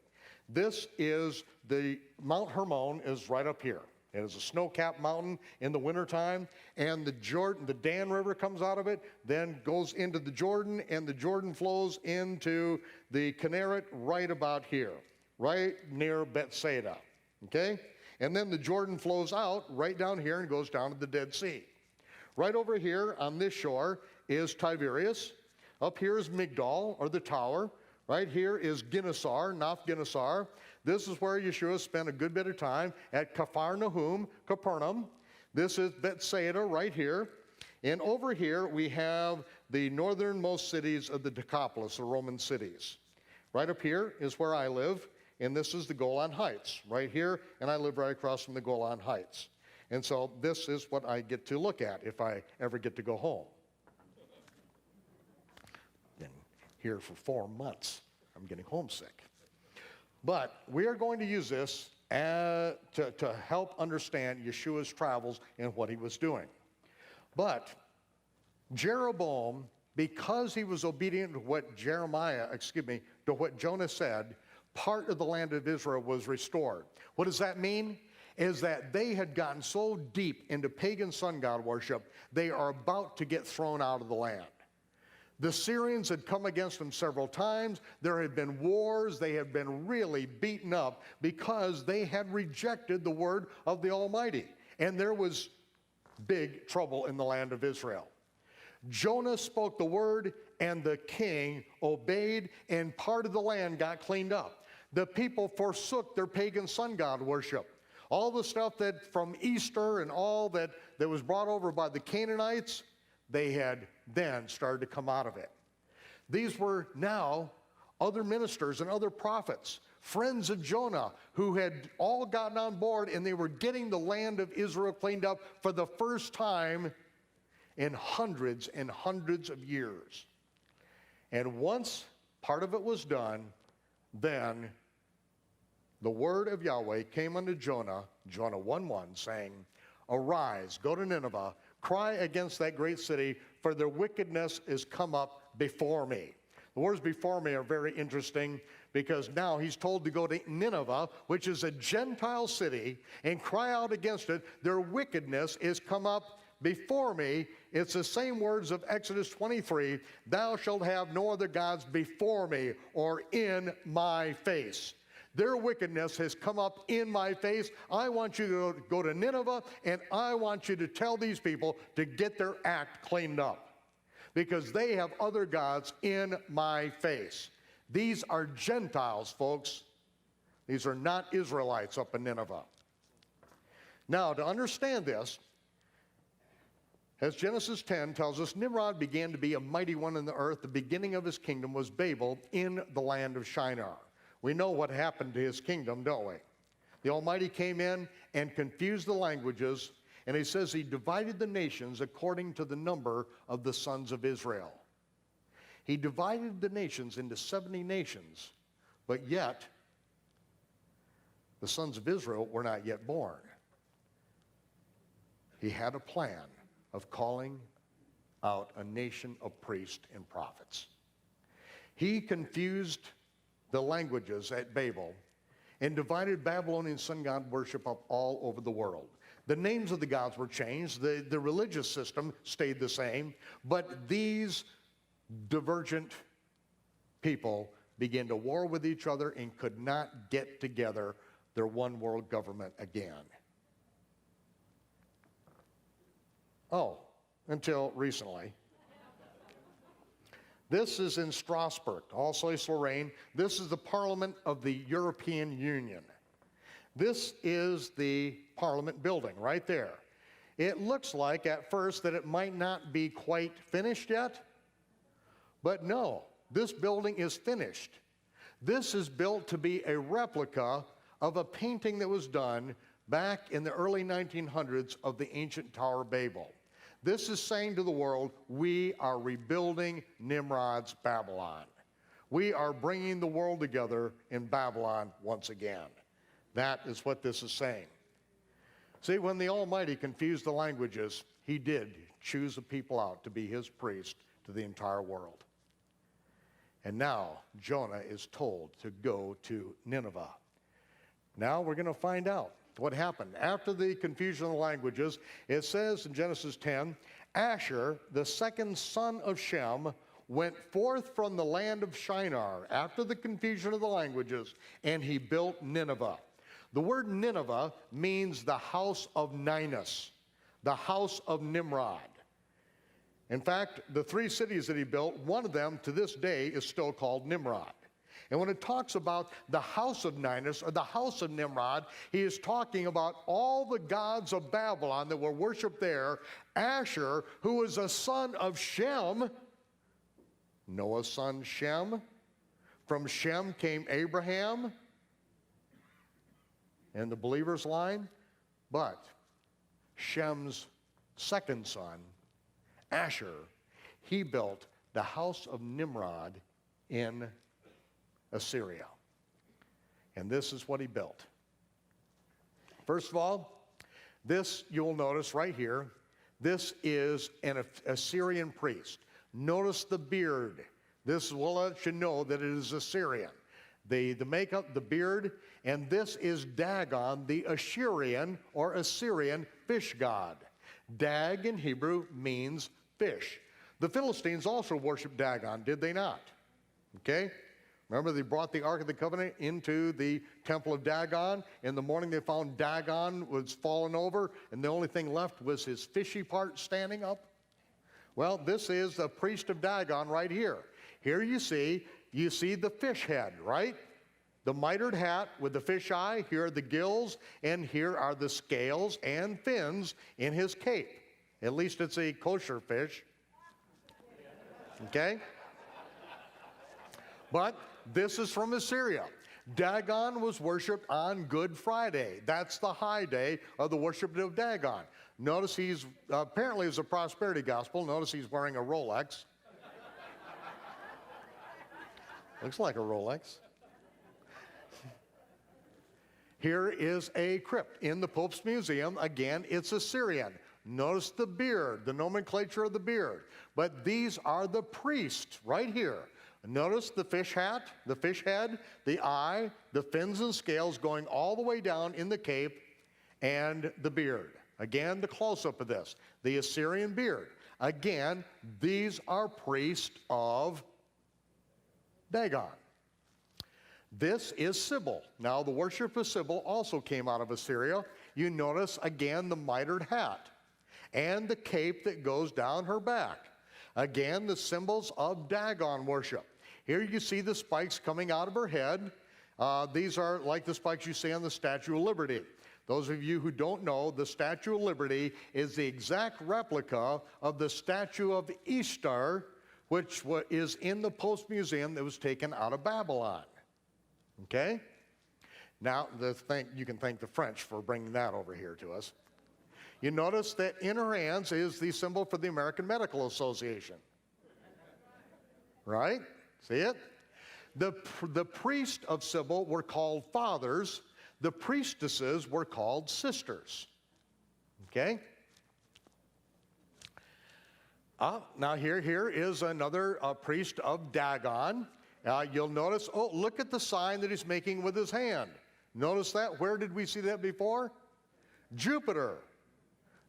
This is the Mount Hermon is right up here. It is a snow-capped mountain in the wintertime, and the Dan River comes out of it, then goes into the Jordan, and the Jordan flows into the Kinneret right about here, right near Bethsaida, okay? And then the Jordan flows out right down here and goes down to the Dead Sea. Right over here on this shore is Tiberias. Up here is Migdal, or the tower. Right here is Gennesar, Nath Gennesar. This is where Yeshua spent a good bit of time at Capernaum. This is Bethsaida right here. And over here we have the northernmost cities of the Decapolis, the Roman cities. Right up here is where I live, and this is the Golan Heights. Right here, and I live right across from the Golan Heights. And so this is what I get to look at if I ever get to go home. Been here for 4 months. I'm getting homesick. But we are going to use this to help understand Yeshua's travels and what he was doing. But Jeroboam, because he was obedient to what to what Jonah said, part of the land of Israel was restored. What does that mean? Is that they had gotten so deep into pagan sun god worship, they are about to get thrown out of the land. The Syrians had come against them several times. There had been wars. They had been really beaten up because they had rejected the word of the Almighty. And there was big trouble in the land of Israel. Jonah spoke the word, and the king obeyed, and part of the land got cleaned up. The people forsook their pagan sun god worship. all the stuff that from Easter and all that was brought over by the Canaanites, they had then started to come out of it. These were now other ministers and other prophets, friends of Jonah, who had all gotten on board, and they were getting the land of Israel cleaned up for the first time in hundreds and hundreds of years. And once part of it was done, then the word of Yahweh came unto Jonah, Jonah 1:1, saying, Arise, go to Nineveh, cry against that great city, for their wickedness is come up before me. The words before me are very interesting because now he's told to go to Nineveh, which is a Gentile city, and cry out against it. Their wickedness is come up before me. It's the same words of Exodus 23, thou shalt have no other gods before me or in my face. Their wickedness has come up in my face. I want you to go to Nineveh, and I want you to tell these people to get their act cleaned up, because they have other gods in my face. These are Gentiles, folks. These are not Israelites up in Nineveh. Now, to understand this, as Genesis 10 tells us, Nimrod began to be a mighty one in the earth. The beginning of his kingdom was Babel in the land of Shinar. We know what happened to his kingdom, don't we? The Almighty came in and confused the languages, and he says he divided the nations according to the number of the sons of Israel. He divided the nations into 70 nations, but yet the sons of Israel were not yet born. He had a plan of calling out a nation of priests and prophets. He confused the languages at Babel and divided Babylonian sun god worship up all over the world. The names of the gods were changed. The religious system stayed the same, but these divergent people began to war with each other and could not get together their one world government again. Oh, until recently. This is in Strasbourg, Alsace-Lorraine. This is the Parliament of the European Union. This is the Parliament building right there. It looks like at first that it might not be quite finished yet, but no, this building is finished. This is built to be a replica of a painting that was done back in the early 1900s of the ancient Tower of Babel. This is saying to the world, we are rebuilding Nimrod's Babylon. We are bringing the world together in Babylon once again. That is what this is saying. See, when the Almighty confused the languages, he did choose a people out to be his priest to the entire world. And now Jonah is told to go to Nineveh. Now we're going to find out what happened. After the confusion of the languages, it says in Genesis 10, Asher, the second son of Shem, went forth from the land of Shinar after the confusion of the languages, and he built Nineveh. The word Nineveh means the house of Ninus, the house of Nimrod. In fact, the three cities that he built, one of them to this day is still called Nimrod. And when it talks about the house of Ninus or the house of Nimrod, he is talking about all the gods of Babylon that were worshipped there. Asher, who was a son of Shem, Noah's son Shem. From Shem came Abraham and the believers' line. But Shem's second son, Asher, he built the house of Nimrod in Assyria. And this is what he built. First of all, this you'll notice right here, this is an Assyrian priest. Notice the beard. This will let you know that it is Assyrian. The makeup, the beard, and this is Dagon, the Assyrian or Assyrian fish god. Dag in Hebrew means fish. The Philistines also worshiped Dagon, did they not? Okay? Remember, they brought the Ark of the Covenant into the temple of Dagon. In the morning, they found Dagon was fallen over, and the only thing left was his fishy part standing up. Well, this is the priest of Dagon right here. Here you see the fish head, right? The mitered hat with the fish eye, here are the gills, and here are the scales and fins in his cape. At least it's a kosher fish. Okay? But this is from Assyria. Dagon was worshipped on Good Friday. That's the high day of the worship of Dagon. Notice he's, apparently it's a prosperity gospel. Notice he's wearing a Rolex. Looks like a Rolex. Here is a crypt in the Pope's Museum. Again, it's Assyrian. Notice the beard, the nomenclature of the beard. But these are the priests right here. Notice the fish hat, the fish head, the eye, the fins and scales going all the way down in the cape, and the beard. Again, the close-up of this, the Assyrian beard. Again, these are priests of Dagon. This is Sybil. Now, the worship of Sybil also came out of Assyria. You notice, again, the mitered hat and the cape that goes down her back. Again, the symbols of Dagon worship. Here you see the spikes coming out of her head. These are like the spikes you see on the Statue of Liberty. Those of you who don't know, the Statue of Liberty is the exact replica of the statue of Ishtar, which is in the Pope's Museum that was taken out of Babylon. Okay? Now, you can thank the French for bringing that over here to us. You notice that in her hands is the symbol for the American Medical Association. Right? See it? The priests of Sybil were called fathers. The priestesses were called sisters. Okay? Now here is another priest of Dagon. You'll notice, oh, look at the sign that he's making with his hand. Notice that? Where did we see that before? Jupiter.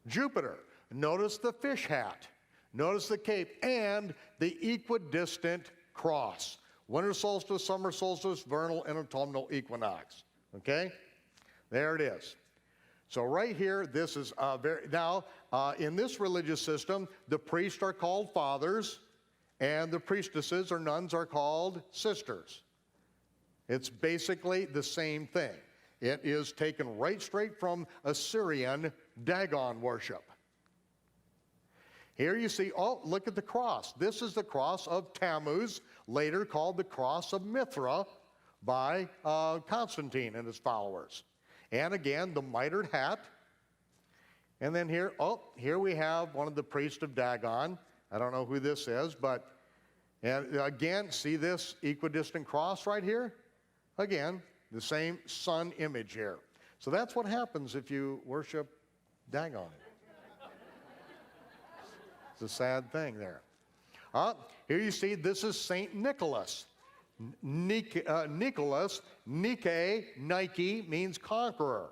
Jupiter. Notice the fish hat. Notice the cape and the equidistant cross. Winter solstice, summer solstice, vernal and autumnal equinox. Okay? There it is. So right here, this is in this religious system, the priests are called fathers, and the priestesses or nuns are called sisters. It's basically the same thing. It is taken right straight from Assyrian Dagon worship. Here you see, oh, look at the cross. This is the cross of Tammuz, later called the cross of Mithra by Constantine and his followers. And again, the mitered hat. And then here we have one of the priests of Dagon. I don't know who this is, but and again, see this equidistant cross right here? Again, the same sun image here. So that's what happens if you worship Dagon. It's a sad thing there. Here you see, this is St. Nicholas. Nicholas, Nike means conqueror.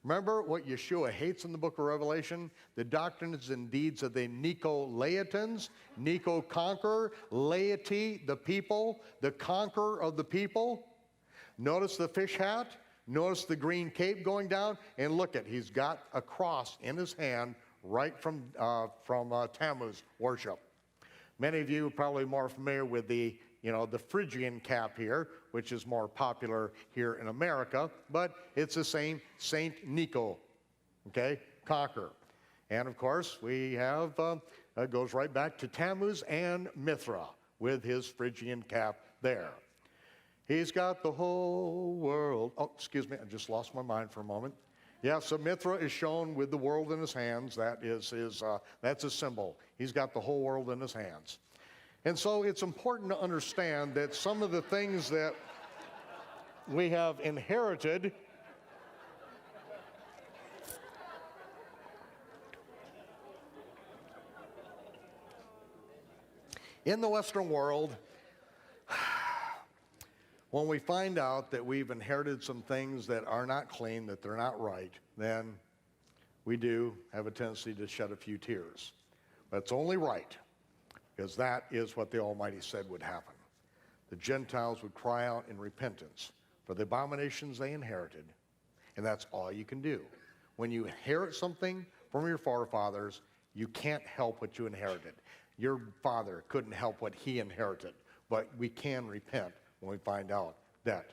Remember what Yeshua hates in the book of Revelation? The doctrines and deeds of the Nicolaitans. Nico, conqueror. Laity, the people. The conqueror of the people. Notice the fish hat. Notice the green cape going down. And look he's got a cross in his hand right from Tammuz worship. Many of you are probably more familiar with the Phrygian cap here, which is more popular here in America, but it's the same Saint Nico, okay, conqueror. And of course, we have, it goes right back to Tammuz and Mithra with his Phrygian cap there. He's got the whole world. Oh, excuse me, I just lost my mind for a moment. Yeah, so Mithra is shown with the world in his hands. That is that's a symbol. He's got the whole world in his hands. And so it's important to understand that some of the things that we have inherited in the Western world, when we find out that we've inherited some things that are not clean, that they're not right, then we do have a tendency to shed a few tears. But it's only right, because that is what the Almighty said would happen. The Gentiles would cry out in repentance for the abominations they inherited, and that's all you can do. When you inherit something from your forefathers, you can't help what you inherited. Your father couldn't help what he inherited, but we can repent when we find out that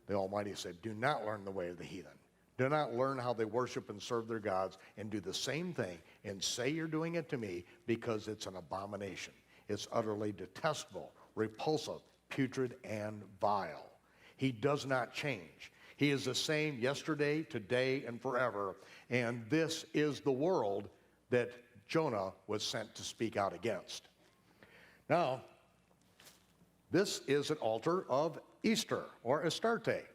The Almighty said, do not learn the way of the heathen. Do not learn how they worship and serve their gods and do the same thing and say you're doing it to me, because it's an abomination. It's utterly detestable, repulsive, putrid, and vile. He does not change. He is the same yesterday, today, and forever. And this is the world that Jonah was sent to speak out against. Now, this is an altar of Easter, or Astarte.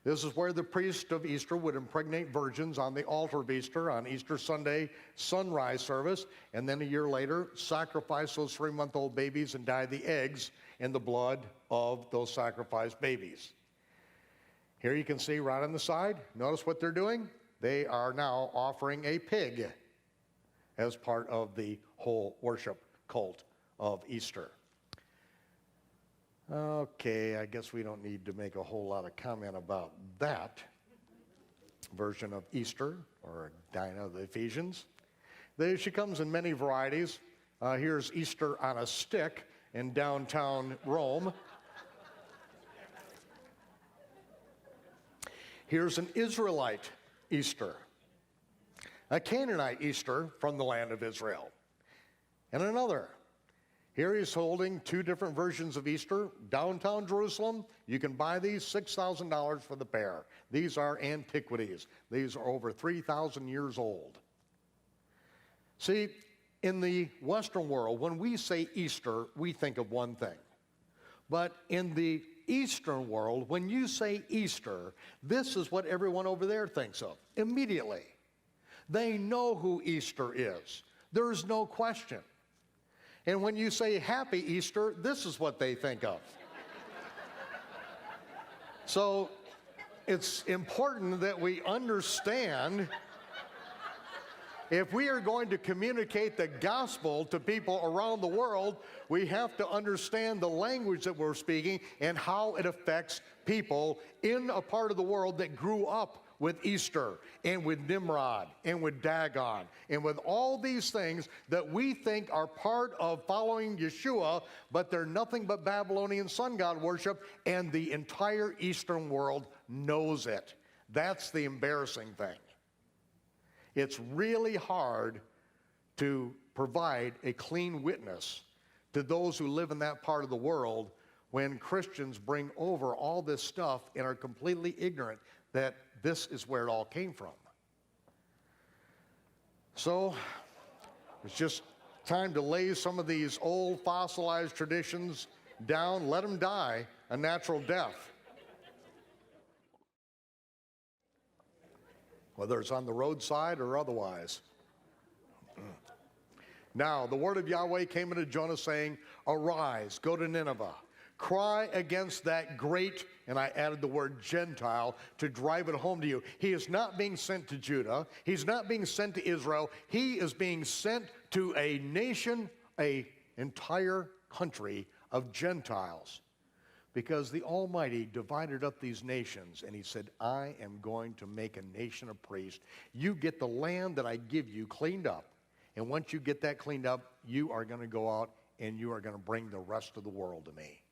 This is where the priest of Easter would impregnate virgins on the altar of Easter on Easter Sunday sunrise service, and then a year later sacrifice those 3-month-old babies and dye the eggs in the blood of those sacrificed babies. Here you can see right on the side, notice what they're doing. They are now offering a pig as part of the whole worship cult of Easter. Okay, I guess we don't need to make a whole lot of comment about that version of Easter, or Dinah of the Ephesians. She comes in many varieties. Here's Easter on a stick in downtown Rome. Here's an Israelite Easter, a Canaanite Easter from the land of Israel, and another. Here he's holding 2 different versions of Easter. Downtown Jerusalem, you can buy these, $6,000 for the pair. These are antiquities. These are over 3,000 years old. See, in the Western world, when we say Easter, we think of one thing. But in the Eastern world, when you say Easter, this is what everyone over there thinks of immediately. They know who Easter is. There's no question. And when you say Happy Easter, this is what they think of. So it's important that we understand, if we are going to communicate the gospel to people around the world, we have to understand the language that we're speaking and how it affects people in a part of the world that grew up with Easter and with Nimrod and with Dagon and with all these things that we think are part of following Yeshua, but they're nothing but Babylonian sun god worship, and the entire Eastern world knows it. That's the embarrassing thing. It's really hard to provide a clean witness to those who live in that part of the world when Christians bring over all this stuff and are completely ignorant that this is where it all came from. So it's just time to lay some of these old fossilized traditions down, let them die a natural death. Whether it's on the roadside or otherwise. Now, the word of Yahweh came into Jonah saying, arise, go to Nineveh. Cry against that great, and I added the word Gentile to drive it home to you. He is not being sent to Judah. He's not being sent to Israel. He is being sent to a nation, an entire country of Gentiles. Because the Almighty divided up these nations, and he said, I am going to make a nation of priests. You get the land that I give you cleaned up, and once you get that cleaned up, you are going to go out and you are going to bring the rest of the world to me.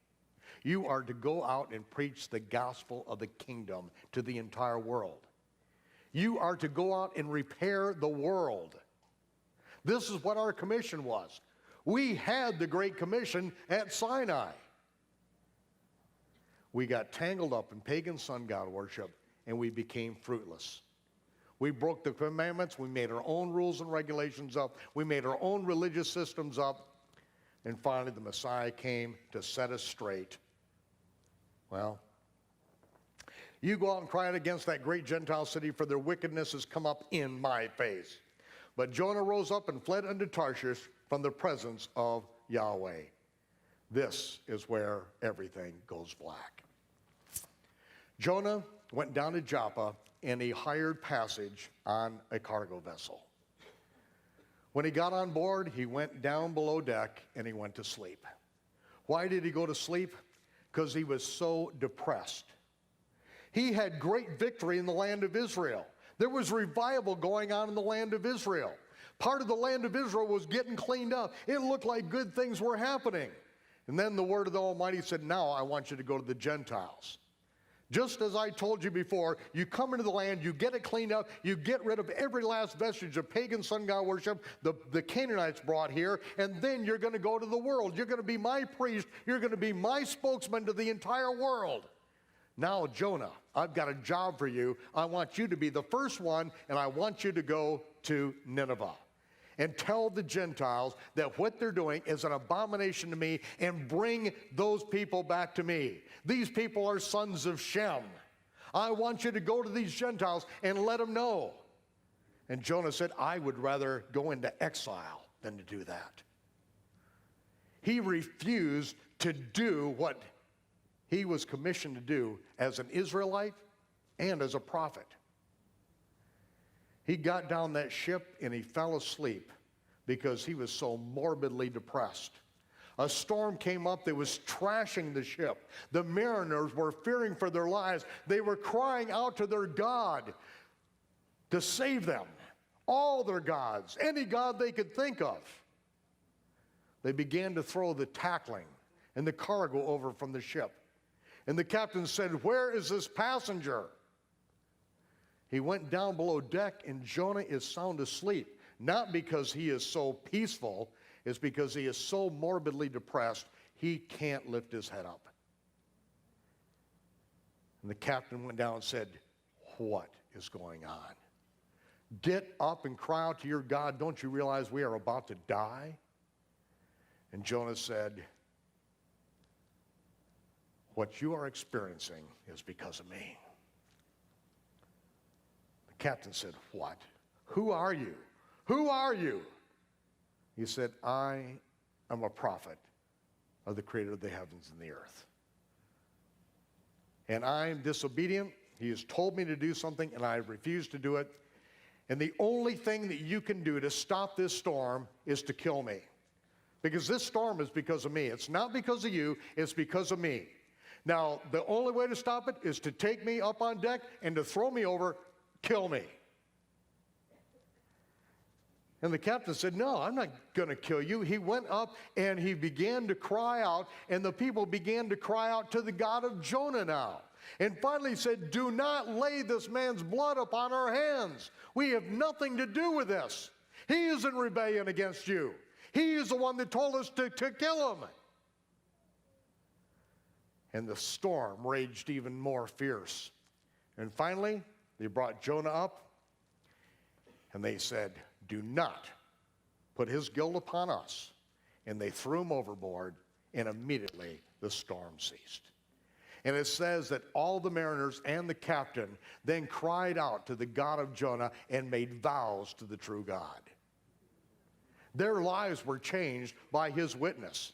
You are to go out and preach the gospel of the kingdom to the entire world. You are to go out and repair the world. This is what our commission was. We had the Great Commission at Sinai. We got tangled up in pagan sun god worship, and we became fruitless. We broke the commandments. We made our own rules and regulations up. We made our own religious systems up. And finally, the Messiah came to set us straight. Well, you go out and cry out against that great Gentile city, for their wickedness has come up in my face. But Jonah rose up and fled unto Tarshish from the presence of Yahweh. This is where everything goes black. Jonah went down to Joppa and he hired passage on a cargo vessel. When he got on board, he went down below deck and he went to sleep. Why did he go to sleep? Because he was so depressed. He had great victory in the land of Israel. There was revival going on in the land of Israel. Part of the land of Israel was getting cleaned up. It looked like good things were happening. And then the word of the Almighty said, now I want you to go to the Gentiles. Just as I told you before, you come into the land, you get it cleaned up, you get rid of every last vestige of pagan sun god worship the Canaanites brought here, and then you're going to go to the world. You're going to be my priest. You're going to be my spokesman to the entire world. Now, Jonah, I've got a job for you. I want you to be the first one, and I want you to go to Nineveh and tell the Gentiles that what they're doing is an abomination to me, and bring those people back to me. These people are sons of Shem. I want you to go to these Gentiles and let them know. And Jonah said, I would rather go into exile than to do that. He refused to do what he was commissioned to do as an Israelite and as a prophet. He got down that ship and he fell asleep because he was so morbidly depressed. A storm came up that was trashing the ship. The mariners were fearing for their lives. They were crying out to their God to save them. All their gods, any god they could think of. They began to throw the tackling and the cargo over from the ship. And the captain said, where is this passenger? He went down below deck, and Jonah is sound asleep. Not because he is so peaceful, it's because he is so morbidly depressed, he can't lift his head up. And the captain went down and said, what is going on? Get up and cry out to your God. Don't you realize we are about to die? And Jonah said, what you are experiencing is because of me. The captain said, what? Who are you? Who are you? He said, I am a prophet of the creator of the heavens and the earth. And I'm disobedient. He has told me to do something, and I refuse to do it. And the only thing that you can do to stop this storm is to kill me. Because this storm is because of me. It's not because of you, it's because of me. Now, the only way to stop it is to take me up on deck and to throw me over, kill me. And the captain said, no, I'm not going to kill you. He went up and he began to cry out, and the people began to cry out to the God of Jonah now. And finally he said, do not lay this man's blood upon our hands. We have nothing to do with this. He is in rebellion against you. He is the one that told us to kill him. And the storm raged even more fierce. And finally, they brought Jonah up, and they said, do not put his guilt upon us. And they threw him overboard, and immediately the storm ceased. And it says that all the mariners and the captain then cried out to the God of Jonah and made vows to the true God. Their lives were changed by his witness.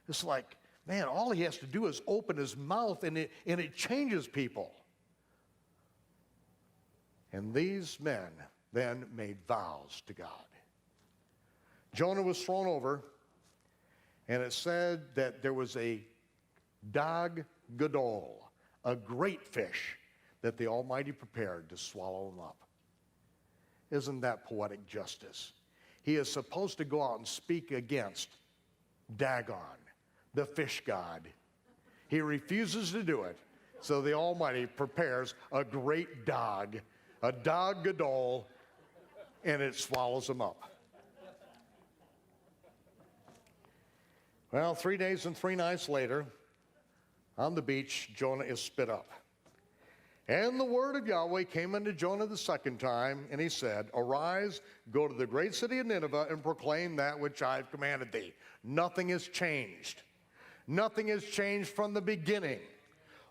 It's like, man, all he has to do is open his mouth, and it changes people. And these men then made vows to God. Jonah was thrown over, and it said that there was a dag gadol, a great fish that the Almighty prepared to swallow him up. Isn't that poetic justice? He is supposed to go out and speak against Dagon, the fish god. He refuses to do it, so the Almighty prepares a great dog, a dag gadol, and it swallows him up. Well, 3 days and 3 nights later, on the beach, Jonah is spit up. And the word of Yahweh came unto Jonah the second time, and he said, arise, go to the great city of Nineveh, and proclaim that which I have commanded thee. Nothing has changed. Nothing has changed from the beginning.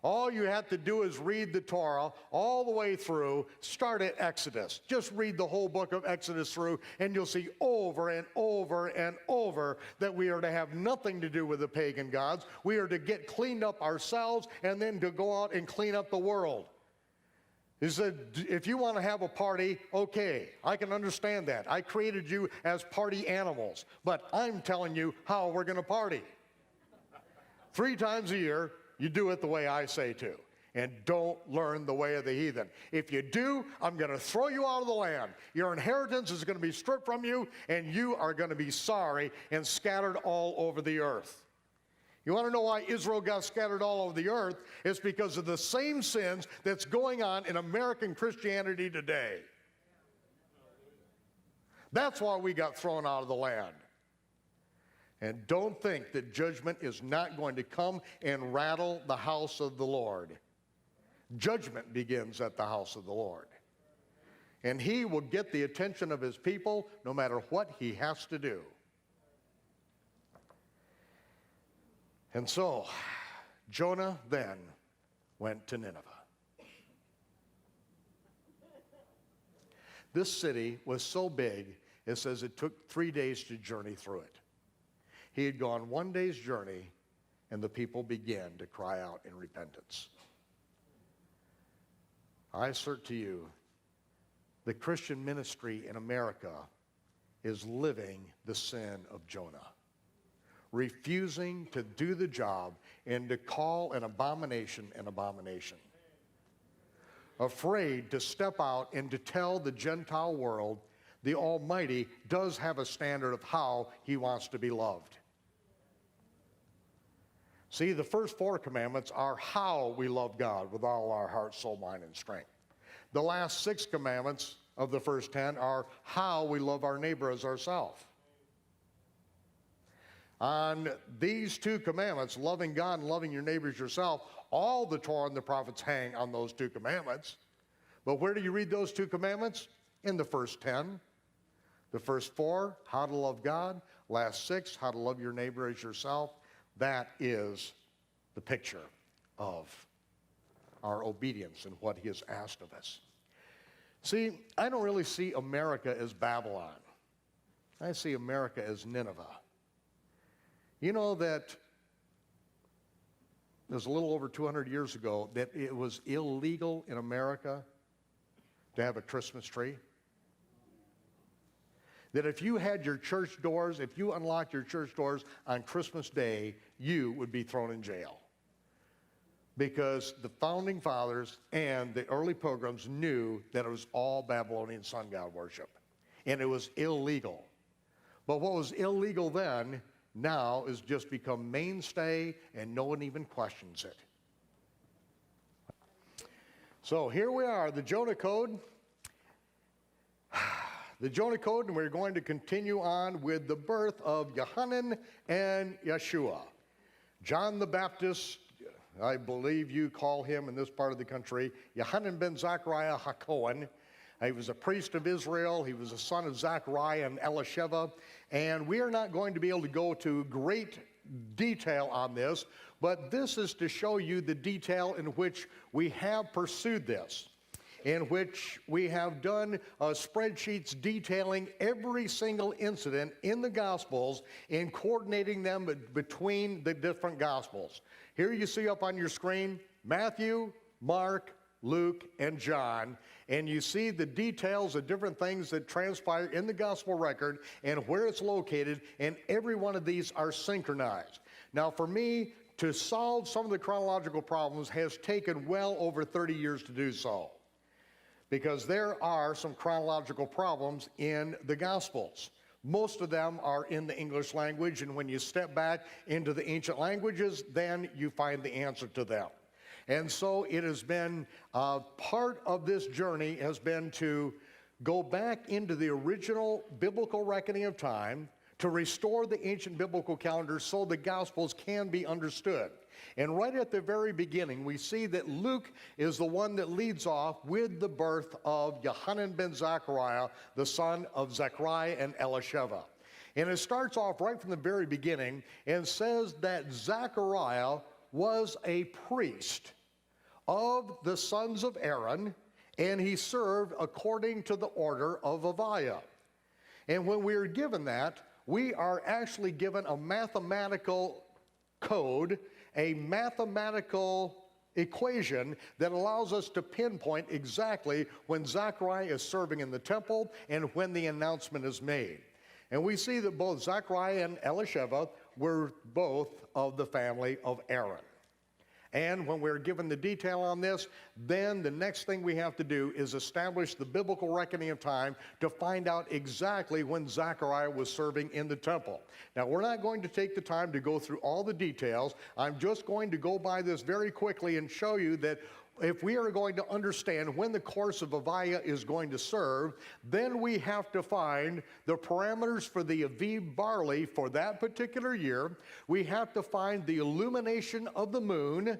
All you have to do is read the Torah all the way through. Start at Exodus. Just read the whole book of Exodus through, and you'll see over and over and over that we are to have nothing to do with the pagan gods. We are to get cleaned up ourselves and then to go out and clean up the world. He said, if you want to have a party, okay, I can understand that. I created you as party animals, but I'm telling you how we're going to party. 3 times a year, you do it the way I say to, and don't learn the way of the heathen. If you do, I'm going to throw you out of the land. Your inheritance is going to be stripped from you, and you are going to be sorry and scattered all over the earth. You want to know why Israel got scattered all over the earth? It's because of the same sins that's going on in American Christianity today. That's why we got thrown out of the land. And don't think that judgment is not going to come and rattle the house of the Lord. Judgment begins at the house of the Lord. And he will get the attention of his people no matter what he has to do. And so, Jonah then went to Nineveh. This city was so big, it says it took 3 days to journey through it. He had gone 1 day's journey, and the people began to cry out in repentance. I assert to you, the Christian ministry in America is living the sin of Jonah, refusing to do the job and to call an abomination an abomination. Afraid to step out and to tell the Gentile world the Almighty does have a standard of how he wants to be loved. See, the first 4 commandments are how we love God with all our heart, soul, mind, and strength. The last 6 commandments of the first 10 are how we love our neighbor as ourselves. On these 2 commandments, loving God and loving your neighbor as yourself, all the Torah and the prophets hang on those 2 commandments. But where do you read those 2 commandments? In the first 10. The first 4, how to love God. Last 6, how to love your neighbor as yourself. That is the picture of our obedience and what he has asked of us. See, I don't really see America as Babylon. I see America as Nineveh. You know that it was a little over 200 years ago that it was illegal in America to have a Christmas tree? That if you had your church doors, if you unlocked your church doors on Christmas Day, you would be thrown in jail. Because the founding fathers and the early pilgrims knew that it was all Babylonian sun god worship. And it was illegal. But what was illegal then, now has just become mainstay and no one even questions it. So here we are, the Jonah Code. The Jonah Code, and we're going to continue on with the birth of Yohanan and Yeshua. John the Baptist, I believe you call him in this part of the country, Yohanan ben Zachariah HaKohen. He was a priest of Israel. He was a son of Zachariah and Elisheva. And we are not going to be able to go to great detail on this, but this is to show you the detail in which we have pursued this, in which we have done spreadsheets detailing every single incident in the Gospels and coordinating them between the different Gospels. Here you see up on your screen, Matthew, Mark, Luke, and John, and you see the details of different things that transpire in the Gospel record and where it's located, and every one of these are synchronized. Now for me, to solve some of the chronological problems has taken well over 30 years to do so, because there are some chronological problems in the Gospels. Most of them are in the English language, and when you step back into the ancient languages, then you find the answer to them. And so it has been, part of this journey has been to go back into the original biblical reckoning of time, to restore the ancient biblical calendar so the Gospels can be understood. And right at the very beginning, we see that Luke is the one that leads off with the birth of Yohanan ben Zachariah, the son of Zechariah and Elisheva. And it starts off right from the very beginning and says that Zechariah was a priest of the sons of Aaron, and he served according to the order of Aviah. And when we are given that, we are actually given a mathematical code, a mathematical equation that allows us to pinpoint exactly when Zechariah is serving in the temple and when the announcement is made. And we see that both Zechariah and Elisheva were both of the family of Aaron. And when we're given the detail on this, then the next thing we have to do is establish the biblical reckoning of time to find out exactly when Zechariah was serving in the temple. Now, we're not going to take the time to go through all the details. I'm just going to go by this very quickly and show you that if we are going to understand when the course of Aviah is going to serve, then we have to find the parameters for the Aviv barley for that particular year. We have to find the illumination of the moon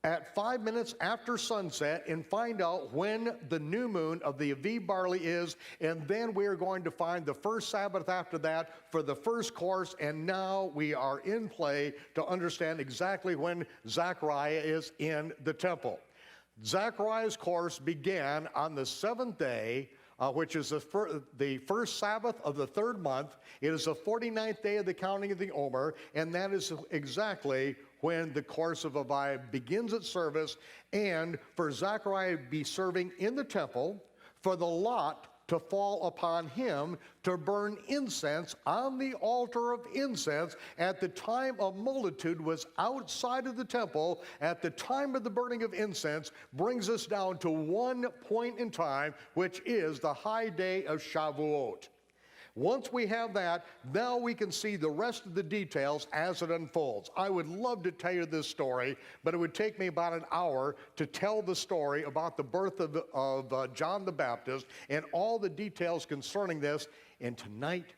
at 5 minutes after sunset and find out when the new moon of the Aviv barley is, and then we are going to find the first Sabbath after that for the first course, and now we are in play to understand exactly when Zechariah is in the temple. Zechariah's course began on the seventh day, which is the first Sabbath of the third month. It is the 49th day of the counting of the Omer, and that is exactly when the course of Aviah begins its service, and for Zechariah to be serving in the temple, for the lot to fall upon him to burn incense on the altar of incense at the time a multitude was outside of the temple at the time of the burning of incense, brings us down to one point in time, which is the high day of Shavuot. Once we have that, now we can see the rest of the details as it unfolds. I would love to tell you this story, but it would take me about an hour to tell the story about the birth of John the Baptist and all the details concerning this. And tonight,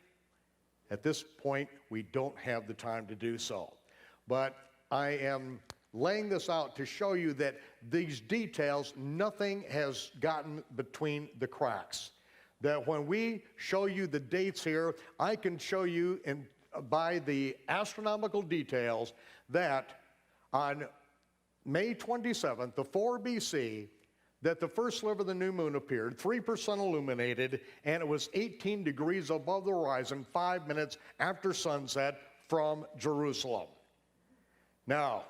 at this point, we don't have the time to do so. But I am laying this out to show you that these details, nothing has gotten between the cracks. That when we show you the dates here, I can show you by the astronomical details that on May 27th, the 4 BC, that the first sliver of the new moon appeared, 3% illuminated, and it was 18 degrees above the horizon, 5 minutes after sunset from Jerusalem. Now,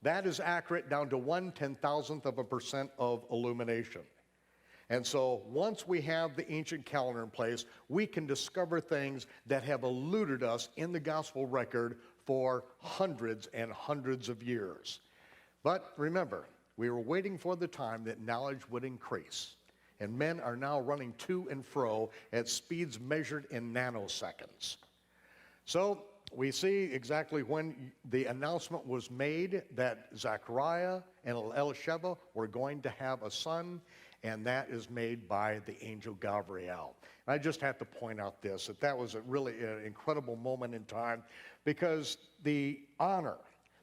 that is accurate down to 1/10,000% of illumination. And so once we have the ancient calendar in place, we can discover things that have eluded us in the gospel record for hundreds and hundreds of years. But remember, we were waiting for the time that knowledge would increase. And men are now running to and fro at speeds measured in nanoseconds. So we see exactly when the announcement was made that Zechariah and Elisheva were going to have a son, and that is made by the angel Gabriel. I just have to point out this, that was really an incredible moment in time, because the honor,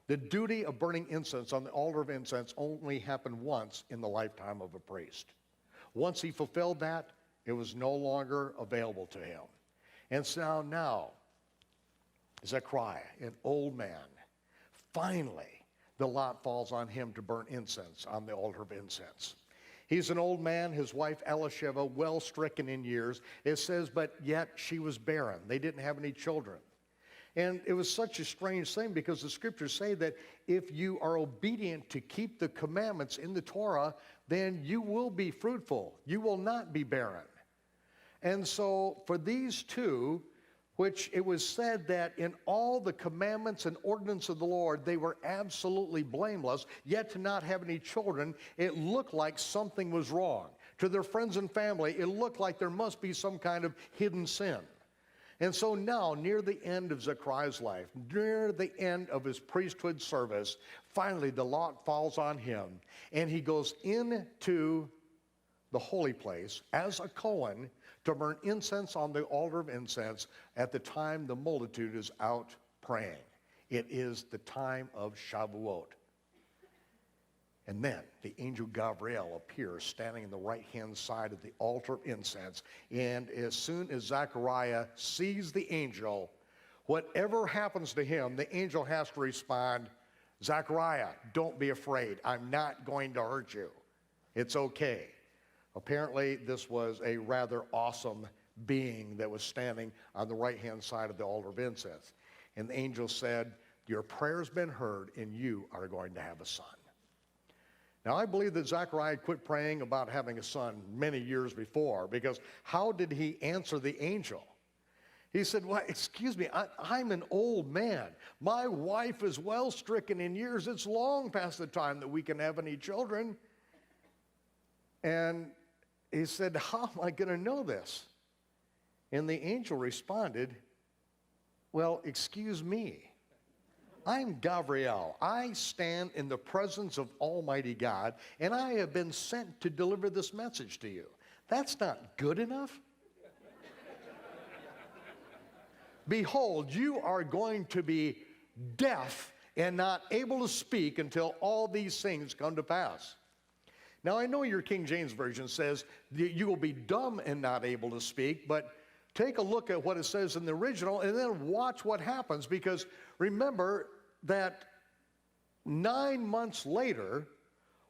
the duty of burning incense on the altar of incense only happened once in the lifetime of a priest. Once he fulfilled that, it was no longer available to him. And so now, Zechariah, an old man, finally the lot falls on him to burn incense on the altar of incense. He's an old man, his wife Elisheva, well stricken in years. It says, but yet she was barren. They didn't have any children. And it was such a strange thing, because the scriptures say that if you are obedient to keep the commandments in the Torah, then you will be fruitful. You will not be barren. And so for these two, which it was said that in all the commandments and ordinances of the Lord, they were absolutely blameless, yet to not have any children, it looked like something was wrong. To their friends and family, it looked like there must be some kind of hidden sin. And so now, near the end of Zechariah's life, near the end of his priesthood service, finally the lot falls on him, and he goes into the holy place as a Cohen to burn incense on the altar of incense at the time the multitude is out praying. It is the time of Shavuot. And then the angel Gabriel appears standing on the right-hand side of the altar of incense. And as soon as Zechariah sees the angel, whatever happens to him, the angel has to respond, Zechariah, don't be afraid. I'm not going to hurt you. It's okay. Apparently, this was a rather awesome being that was standing on the right-hand side of the altar of incense. And the angel said, your prayer's been heard, and you are going to have a son. Now, I believe that Zechariah quit praying about having a son many years before, because how did he answer the angel? He said, well, excuse me, I'm an old man. My wife is well stricken in years. It's long past the time that we can have any children. And he said, how am I going to know this? And the angel responded, well, excuse me. I'm Gabriel. I stand in the presence of Almighty God, and I have been sent to deliver this message to you. That's not good enough? Behold, you are going to be deaf and not able to speak until all these things come to pass. Now, I know your King James Version says that you will be dumb and not able to speak, but take a look at what it says in the original and then watch what happens, because remember that 9 months later,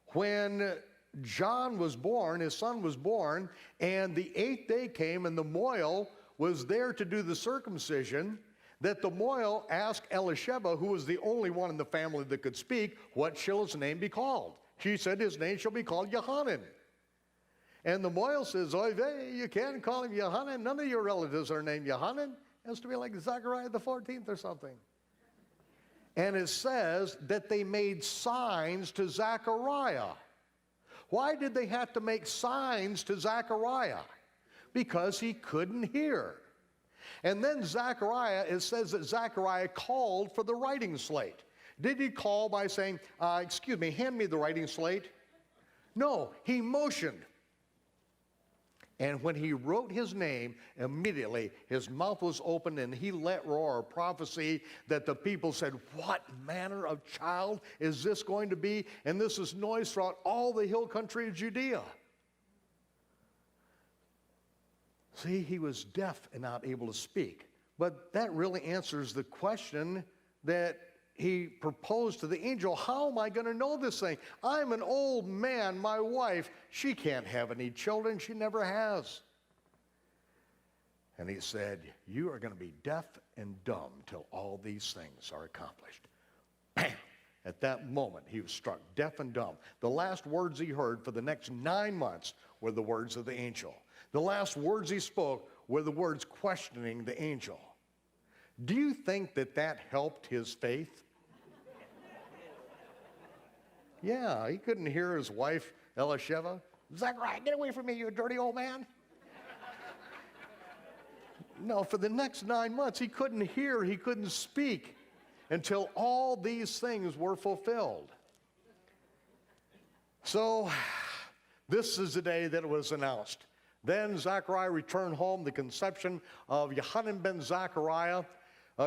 when John was born, his son was born, and the 8th day came and the mohel was there to do the circumcision, that the mohel asked Elisheba, who was the only one in the family that could speak, what shall his name be called? She said, his name shall be called Yohanan. And the mohel says, oy vey, you can't call him Yohanan. None of your relatives are named Yohanan. It has to be like Zechariah the 14th or something. And it says that they made signs to Zechariah. Why did they have to make signs to Zechariah? Because he couldn't hear. And then Zechariah, it says that Zechariah called for the writing slate. Did he call by saying, excuse me, hand me the writing slate? No, he motioned. And when he wrote his name, immediately his mouth was opened and he let roar a prophecy that the people said, what manner of child is this going to be? And this is noise throughout all the hill country of Judea. See, he was deaf and not able to speak. But that really answers the question that he proposed to the angel. How am I going to know this thing? I'm an old man. My wife, she can't have any children. She never has. And he said, you are going to be deaf and dumb till all these things are accomplished. Bam! At that moment, he was struck deaf and dumb. The last words he heard for the next 9 months were the words of the angel. The last words he spoke were the words questioning the angel. Do you think that that helped his faith? Yeah, he couldn't hear his wife, Elisheba. Zechariah, get away from me, you dirty old man. No, for the next 9 months, he couldn't hear, he couldn't speak until all these things were fulfilled. So, this is the day that it was announced. Then Zechariah returned home, the conception of Yohanan ben Zechariah,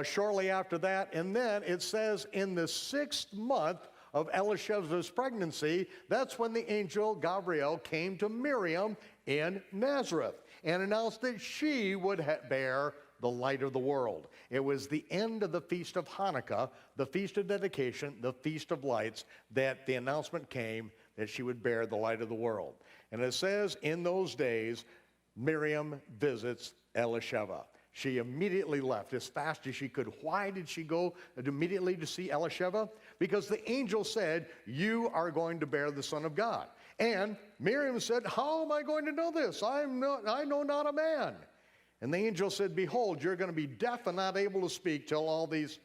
shortly after that. And then it says in the 6th month of Elisheba's pregnancy, that's when the angel Gabriel came to Miriam in Nazareth and announced that she would bear the light of the world. It was the end of the Feast of Hanukkah, the Feast of Dedication, the Feast of Lights, that the announcement came that she would bear the light of the world. And it says in those days, Miriam visits Elisheba. She immediately left as fast as she could. Why did she go immediately to see Elisheba? Because the angel said, you are going to bear the Son of God. And Miriam said, how am I going to know this? I know not a man. And the angel said, behold, you're going to be deaf and not able to speak till all these.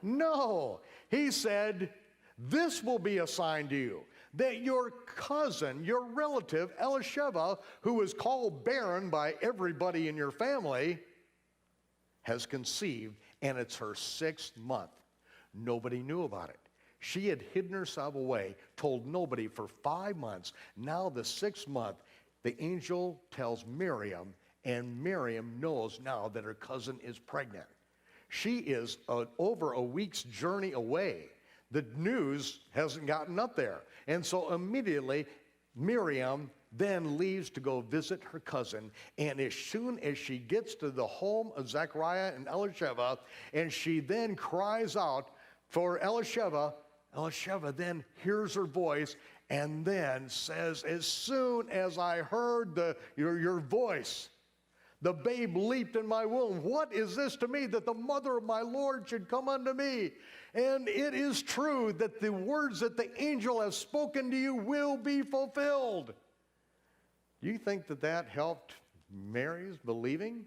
No. He said, this will be a sign to you, that your cousin, your relative, Elisheba, who is called barren by everybody in your family, has conceived, and it's her 6th month. Nobody knew about it. She had hidden herself away, told nobody for 5 months. Now the 6th month, the angel tells Miriam, and Miriam knows now that her cousin is pregnant. She is over a week's journey away. The news hasn't gotten up there. And so immediately, Miriam then leaves to go visit her cousin. And as soon as she gets to the home of Zechariah and Elisheba, and she then cries out for Elisheba, Elisheba then hears her voice and then says, as soon as I heard your voice, the babe leaped in my womb. What is this to me, that the mother of my Lord should come unto me? And it is true that the words that the angel has spoken to you will be fulfilled. Do you think that that helped Mary's believing?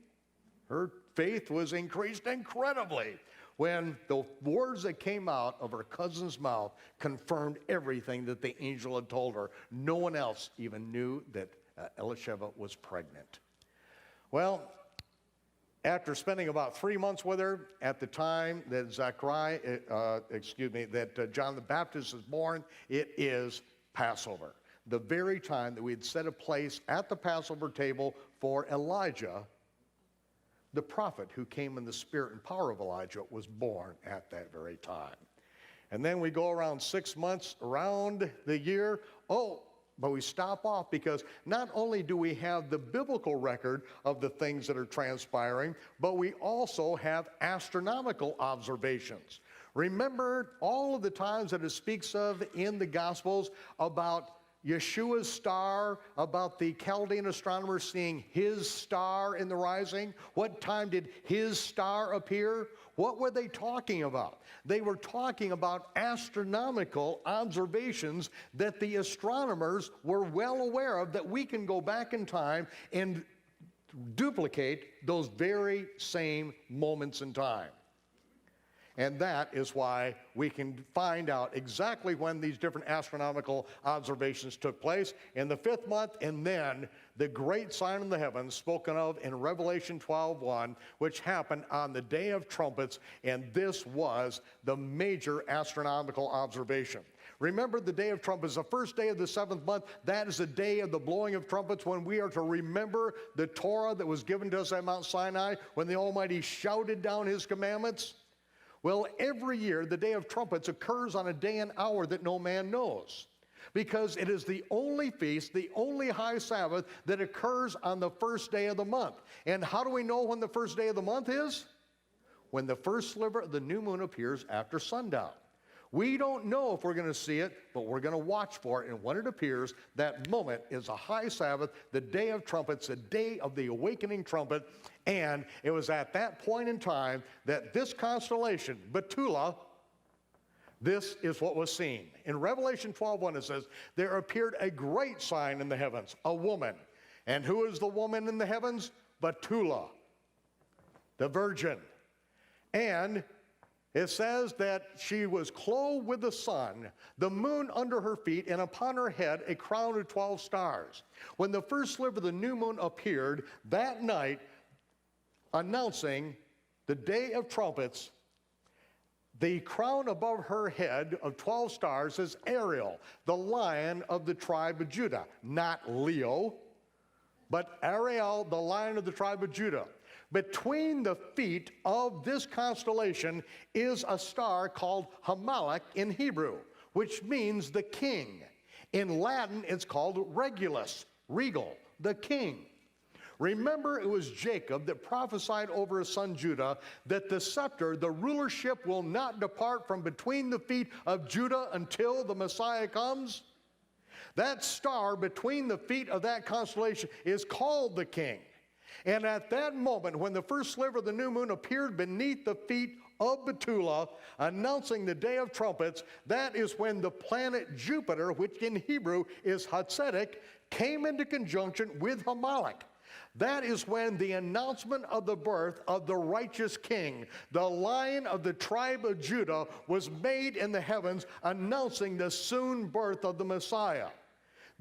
Her faith was increased incredibly when the words that came out of her cousin's mouth confirmed everything that the angel had told her. No one else even knew that Elisheva was pregnant. Well, after spending about 3 months with her, at the time that John the Baptist is born, it is Passover. The very time that we had set a place at the Passover table for Elijah, the prophet who came in the spirit and power of Elijah, was born at that very time. And then we go around 6 months around the year. But we stop off because not only do we have the biblical record of the things that are transpiring, but we also have astronomical observations. Remember all of the times that it speaks of in the Gospels about Yeshua's star, about the Chaldean astronomers seeing his star in the rising? What time did his star appear? What were they talking about? They were talking about astronomical observations that the astronomers were well aware of, that we can go back in time and duplicate those very same moments in time. And that is why we can find out exactly when these different astronomical observations took place in the 5th month, and then the great sign in the heavens spoken of in Revelation 12:1, which happened on the Day of Trumpets, and this was the major astronomical observation. Remember, the Day of Trumpets, the first day of the 7th month, that is the day of the blowing of trumpets, when we are to remember the Torah that was given to us at Mount Sinai, when the Almighty shouted down his commandments. Well, every year, the Day of Trumpets occurs on a day and hour that no man knows, because it is the only feast, the only high Sabbath that occurs on the first day of the month. And how do we know when the first day of the month is? When the first sliver of the new moon appears after sundown. We don't know if we're going to see it, but we're going to watch for it. And when it appears, that moment is a high Sabbath, the Day of Trumpets, the day of the awakening trumpet. And it was at that point in time that this constellation, Betula, this is what was seen. In Revelation 12:1, it says, there appeared a great sign in the heavens, a woman. And who is the woman in the heavens? Betula, the virgin. And it says that she was clothed with the sun, the moon under her feet, and upon her head a crown of 12 stars. When the first sliver of the new moon appeared that night, announcing the Day of Trumpets, the crown above her head of 12 stars is Ariel, the lion of the tribe of Judah. Not Leo, but Ariel, the lion of the tribe of Judah. Between the feet of this constellation is a star called Hamalek in Hebrew, which means the king. In Latin, it's called Regulus, regal, the king. Remember, it was Jacob that prophesied over his son Judah that the scepter, the rulership, will not depart from between the feet of Judah until the Messiah comes. That star between the feet of that constellation is called the king. And at that moment, when the first sliver of the new moon appeared beneath the feet of Betula, announcing the Day of Trumpets, that is when the planet Jupiter, which in Hebrew is Hatzedek, came into conjunction with Hamalek. That is when the announcement of the birth of the righteous king, the lion of the tribe of Judah, was made in the heavens, announcing the soon birth of the Messiah.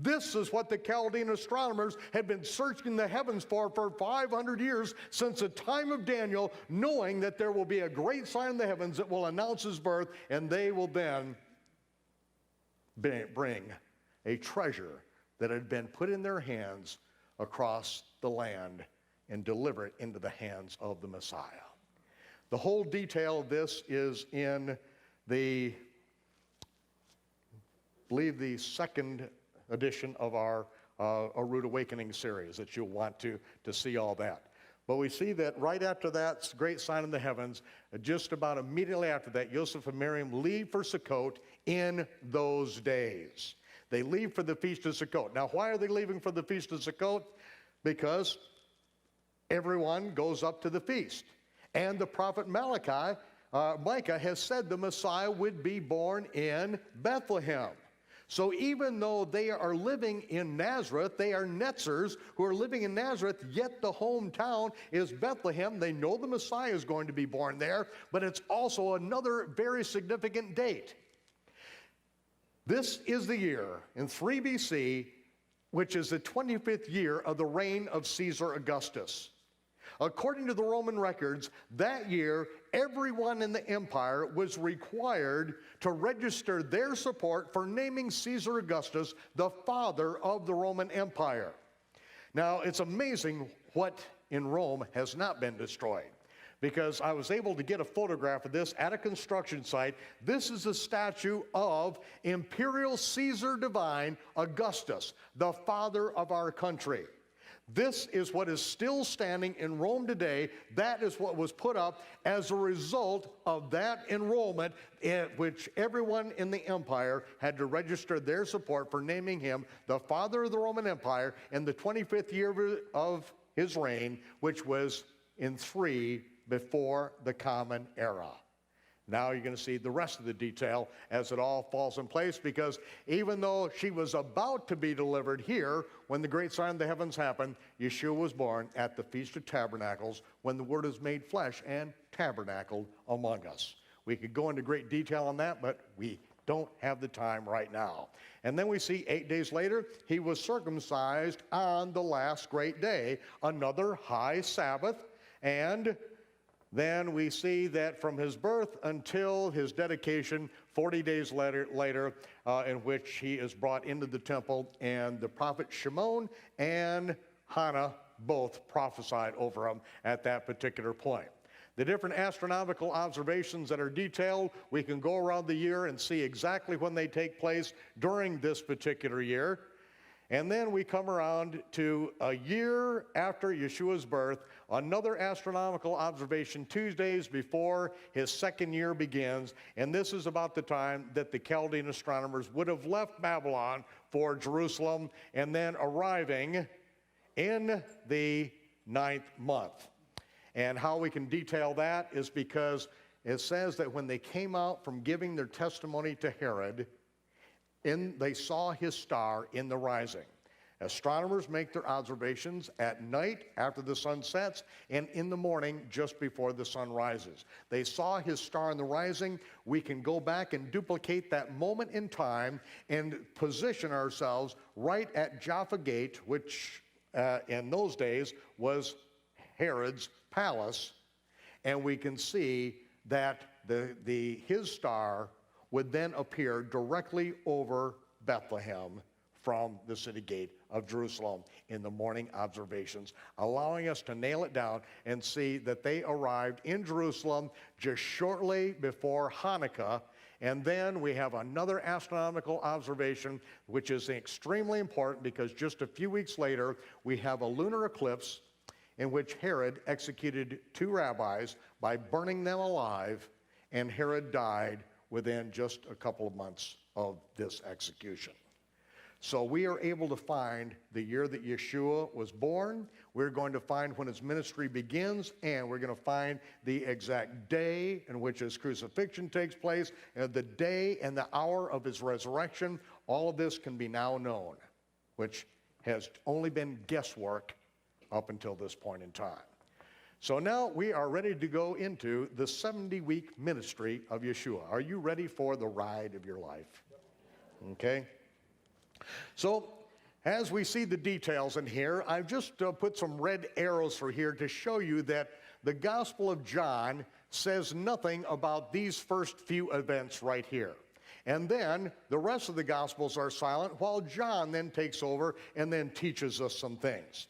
This is what the Chaldean astronomers had been searching the heavens for 500 years, since the time of Daniel, knowing that there will be a great sign in the heavens that will announce his birth, and they will then bring a treasure that had been put in their hands across the land and deliver it into the hands of the Messiah. The whole detail of this is in the, I believe, the second edition of our Rood Awakening series, that you'll want to see all that. But we see that right after that great sign in the heavens, just about immediately after that, Joseph and Miriam leave for Sukkot in those days. They leave for the Feast of Sukkot. Now, why are they leaving for the Feast of Sukkot? Because everyone goes up to the feast. And the prophet Micah has said the Messiah would be born in Bethlehem. So even though they are living in Nazareth, they are Netzers who are living in Nazareth, yet the hometown is Bethlehem. They know the Messiah is going to be born there, but it's also another very significant date. This is the year in 3 BC, which is the 25th year of the reign of Caesar Augustus. According to the Roman records, that year, everyone in the empire was required to register their support for naming Caesar Augustus the father of the Roman Empire. Now, it's amazing what in Rome has not been destroyed, because I was able to get a photograph of this at a construction site. This is a statue of Imperial Caesar Divine Augustus, the father of our country. This is what is still standing in Rome today. That is what was put up as a result of that enrollment, in which everyone in the empire had to register their support for naming him the father of the Roman Empire in the 25th year of his reign, which was in 3 before the Common Era. Now you're going to see the rest of the detail as it all falls in place, because even though she was about to be delivered here, when the great sign of the heavens happened, Yeshua was born at the Feast of Tabernacles, when the Word is made flesh and tabernacled among us. We could go into great detail on that, but we don't have the time right now. And then we see 8 days later, he was circumcised on the last great day, another high Sabbath, and then we see that from his birth until his dedication, 40 days later, in which he is brought into the temple, and the prophet Shimon and Hannah both prophesied over him at that particular point. The different astronomical observations that are detailed, we can go around the year and see exactly when they take place during this particular year. And then we come around to a year after Yeshua's birth, another astronomical observation 2 days before his second year begins. And this is about the time that the Chaldean astronomers would have left Babylon for Jerusalem, and then arriving in the 9th month. And how we can detail that is because it says that when they came out from giving their testimony to Herod, they saw his star in the rising. Astronomers make their observations at night after the sun sets, and in the morning just before the sun rises. They saw his star in the rising. We can go back and duplicate that moment in time and position ourselves right at Jaffa Gate, which in those days was Herod's palace, and we can see that his star would then appear directly over Bethlehem from the city gate of Jerusalem in the morning observations, allowing us to nail it down and see that they arrived in Jerusalem just shortly before Hanukkah. And then we have another astronomical observation, which is extremely important, because just a few weeks later, we have a lunar eclipse in which Herod executed 2 rabbis by burning them alive, and Herod died within just a couple of months of this execution. So we are able to find the year that Yeshua was born. We're going to find when his ministry begins, and we're going to find the exact day in which his crucifixion takes place, and the day and the hour of his resurrection. All of this can be now known, which has only been guesswork up until this point in time. So now we are ready to go into the 70-week ministry of Yeshua. Are you ready for the ride of your life? Okay. So as we see the details in here, I've just put some red arrows for here to show you that the Gospel of John says nothing about these first few events right here. And then the rest of the Gospels are silent, while John then takes over and then teaches us some things.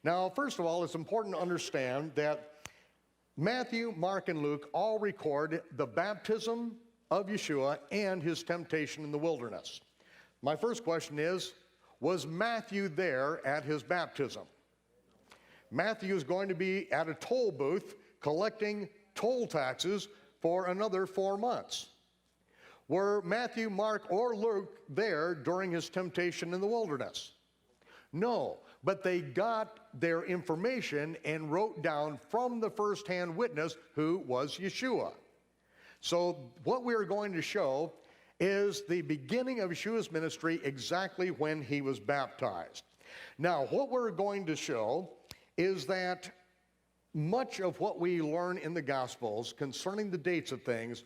Now, first of all, it's important to understand that Matthew, Mark, and Luke all record the baptism of Yeshua and his temptation in the wilderness. My first question is, was Matthew there at his baptism? Matthew is going to be at a toll booth collecting toll taxes for another 4 months. Were Matthew, Mark, or Luke there during his temptation in the wilderness? No. But they got their information and wrote down from the first-hand witness, who was Yeshua. So what we're going to show is the beginning of Yeshua's ministry exactly when he was baptized. Now, what we're going to show is that much of what we learn in the Gospels concerning the dates of things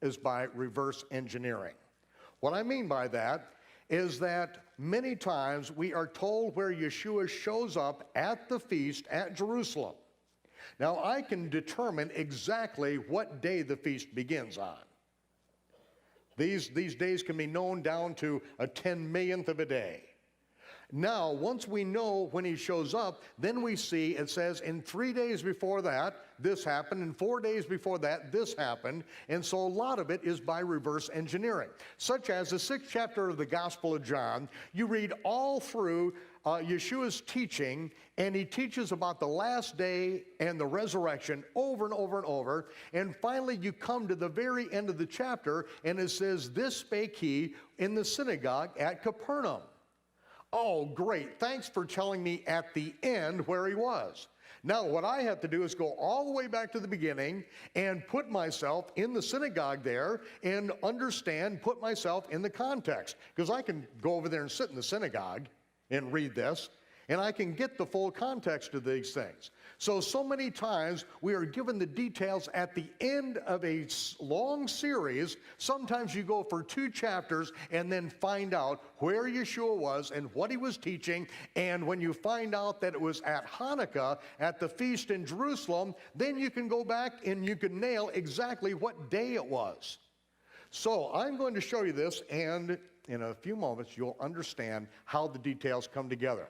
is by reverse engineering. What I mean by that is that many times we are told where Yeshua shows up at the feast at Jerusalem. Now, I can determine exactly what day the feast begins on. These days can be known down to a 10 millionth of a day. Now, once we know when he shows up, then we see it says in 3 days before that, this happened, and 4 days before that, this happened, and so a lot of it is by reverse engineering. Such as the 6th chapter of the Gospel of John, you read all through Yeshua's teaching, and he teaches about the last day and the resurrection over and over and over, and finally you come to the very end of the chapter, and it says, "This spake he in the synagogue at Capernaum." Oh, great. Thanks for telling me at the end where he was. Now, what I have to do is go all the way back to the beginning and put myself in the synagogue there and understand, put myself in the context. Because I can go over there and sit in the synagogue and read this, and I can get the full context of these things. So many times we are given the details at the end of a long series. Sometimes you go for 2 chapters and then find out where Yeshua was and what he was teaching. And when you find out that it was at Hanukkah, at the feast in Jerusalem, then you can go back and you can nail exactly what day it was. So I'm going to show you this, and in a few moments you'll understand how the details come together.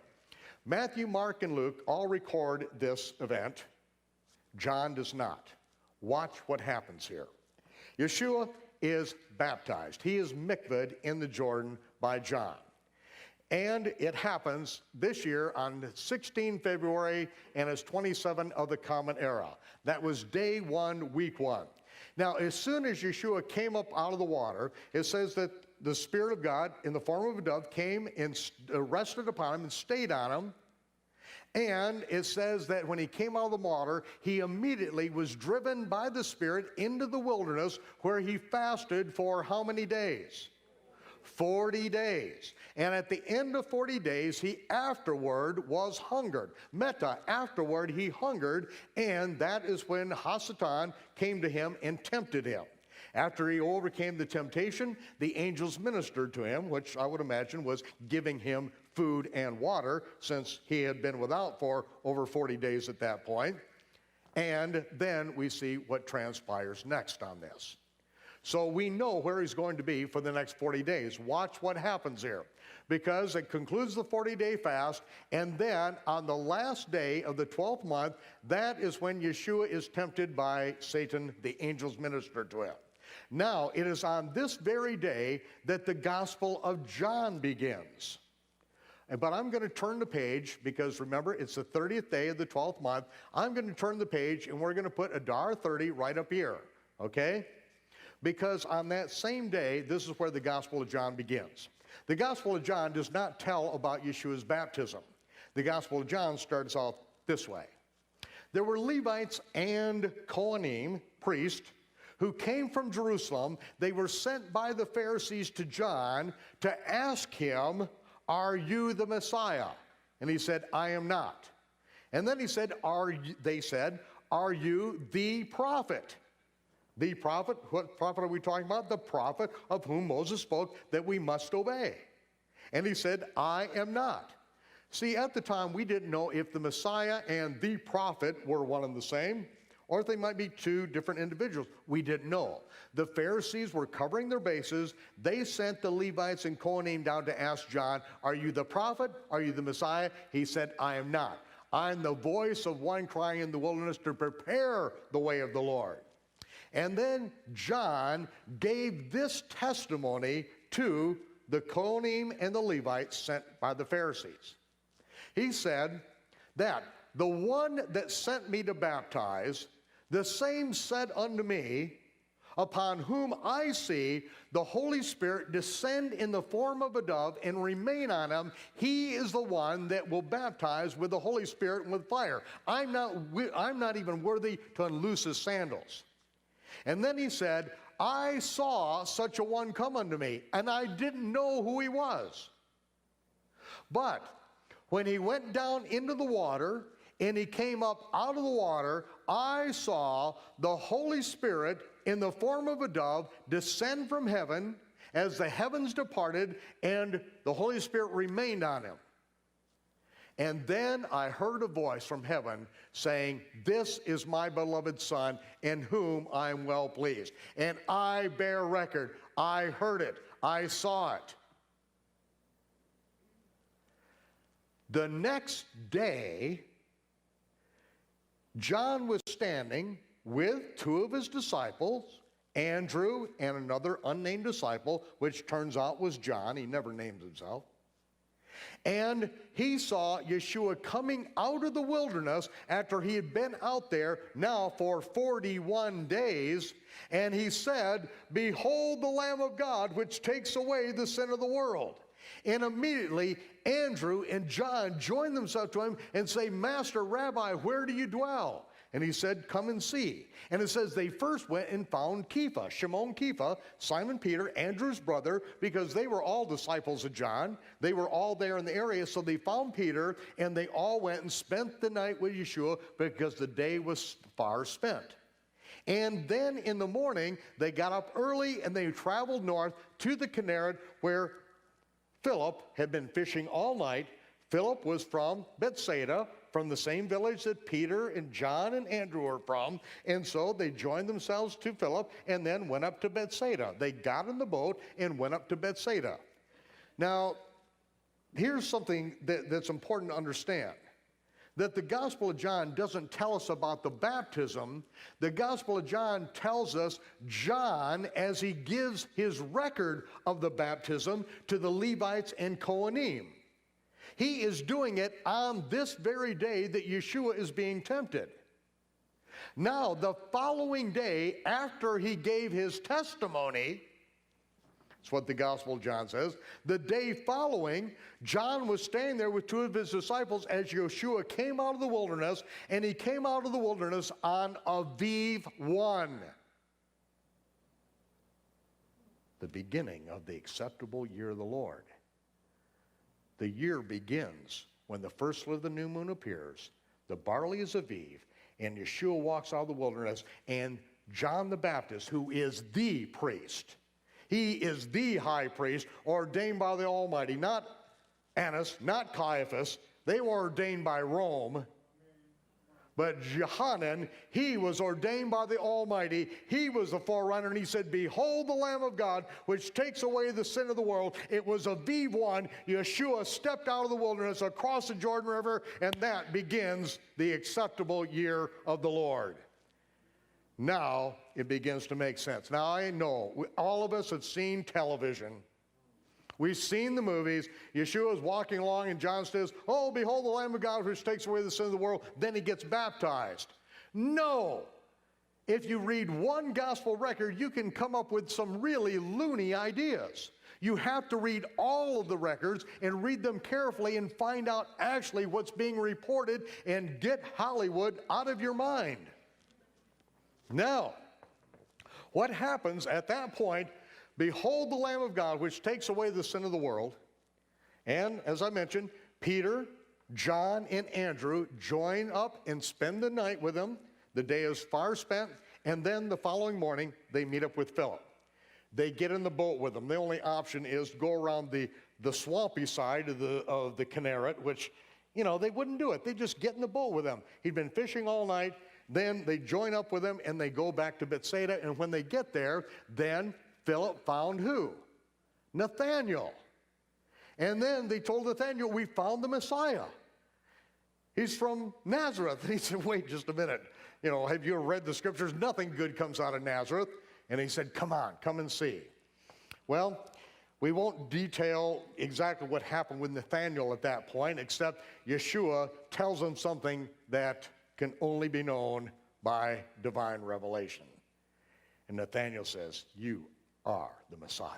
Matthew, Mark, and Luke all record this event. John does not. Watch what happens here. Yeshua is baptized. He is mikvahed in the Jordan by John. And it happens this year on 16 February, and it's 27 of the Common Era. That was day 1, week 1. Now, as soon as Yeshua came up out of the water, it says that the Spirit of God, in the form of a dove, came and rested upon him and stayed on him. And it says that when he came out of the water, he immediately was driven by the Spirit into the wilderness, where he fasted for how many days? 40 days. And at the end of 40 days, he afterward was hungered. Meta, afterward he hungered, and that is when Hasatan came to him and tempted him. After he overcame the temptation, the angels ministered to him, which I would imagine was giving him food and water, since he had been without for over 40 days at that point. And then we see what transpires next on this. So we know where he's going to be for the next 40 days. Watch what happens here, because it concludes the 40-day fast, and then on the last day of the 12th month, that is when Yeshua is tempted by Satan. The angels minister to him. Now, it is on this very day that the Gospel of John begins. But I'm going to turn the page, because remember, it's the 30th day of the 12th month. I'm going to turn the page, and we're going to put Adar 30 right up here, okay? Because on that same day, this is where the Gospel of John begins. The Gospel of John does not tell about Yeshua's baptism. The Gospel of John starts off this way. There were Levites and Kohanim, priests, who came from Jerusalem. They were sent by the Pharisees to John to ask him, "Are you the Messiah?" And he said, "I am not." And then he said, they said, "Are you the prophet?" The prophet, what prophet are we talking about? The prophet of whom Moses spoke that we must obey. And he said, "I am not." See, at the time, we didn't know if the Messiah and the prophet were one and the same, or if they might be 2 different individuals. We didn't know. The Pharisees were covering their bases. They sent the Levites and Kohanim down to ask John, "Are you the prophet? Are you the Messiah?" He said, "I am not. I'm the voice of one crying in the wilderness to prepare the way of the Lord." And then John gave this testimony to the Kohanim and the Levites sent by the Pharisees. He said that the one that sent me to baptize, the same said unto me, upon whom I see the Holy Spirit descend in the form of a dove and remain on him, he is the one that will baptize with the Holy Spirit and with fire. I'm not even worthy to unloose his sandals. And then he said, I saw such a one come unto me, and I didn't know who he was. But when he went down into the water, and he came up out of the water, I saw the Holy Spirit in the form of a dove descend from heaven as the heavens departed, and the Holy Spirit remained on him. And then I heard a voice from heaven saying, this is my beloved Son, in whom I am well pleased. And I bear record. I heard it. I saw it. The next day, John was standing with two of his disciples, Andrew and another unnamed disciple, which turns out was John. He never named himself. And he saw Yeshua coming out of the wilderness after he had been out there now for 41 days. And he said, behold the Lamb of God, which takes away the sin of the world. And immediately Andrew and John joined themselves to him and say, Master, Rabbi, where do you dwell? And he said, come and see. And it says they first went and found Kepha, Shimon Kepha, Simon Peter, Andrew's brother, because they were all disciples of John. They were all there in the area, so they found Peter, and they all went and spent the night with Yeshua because the day was far spent. And then in the morning, they got up early and they traveled north to the Kinneret, where Philip had been fishing all night. Philip was from Bethsaida, from the same village that Peter and John and Andrew are from. And so they joined themselves to Philip and then went up to Bethsaida. They got in the boat and went up to Bethsaida. Now, here's something that's important to understand. That the Gospel of John doesn't tell us about the baptism. The Gospel of John tells us John, as he gives his record of the baptism to the Levites and Kohanim. He is doing it on this very day that Yeshua is being tempted. Now, the following day, after he gave his testimony, that's what the Gospel of John says, the day following, John was staying there with two of his disciples as Yeshua came out of the wilderness, and he came out of the wilderness on Aviv 1, the beginning of the acceptable year of the Lord. The year begins when the first of the new moon appears, the barley is Aviv, and Yeshua walks out of the wilderness, and John the Baptist, who is the priest, he is the high priest ordained by the Almighty, not Annas, not Caiaphas. They were ordained by Rome. But Johanan, he was ordained by the Almighty. He was the forerunner, and he said, behold the Lamb of God, which takes away the sin of the world. It was Aviv 1. Yeshua stepped out of the wilderness across the Jordan River, and that begins the acceptable year of the Lord. Now it begins to make sense. Now I know all of us have seen television. We've seen the movies. Yeshua is walking along and John says, oh, behold the Lamb of God which takes away the sin of the world. Then he gets baptized. No. If you read one gospel record, you can come up with some really loony ideas. You have to read all of the records and read them carefully and find out actually what's being reported and get Hollywood out of your mind. Now, what happens at that point? Behold the Lamb of God, which takes away the sin of the world. And as I mentioned, Peter, John, and Andrew join up and spend the night with him. The day is far spent. And then the following morning, they meet up with Philip. They get in the boat with him. The only option is to go around the swampy side of the Kinneret, which, you know, they wouldn't do it. They just get in the boat with him. He'd been fishing all night. Then they join up with him, and they go back to Bethsaida. And when they get there, then Philip found who? Nathanael. And then they told Nathanael, we found the Messiah. He's from Nazareth. And he said, wait just a minute. You know, have you ever read the scriptures? Nothing good comes out of Nazareth. And he said, come on, come and see. Well, we won't detail exactly what happened with Nathanael at that point, except Yeshua tells him something that can only be known by divine revelation. And Nathanael says, you are the Messiah.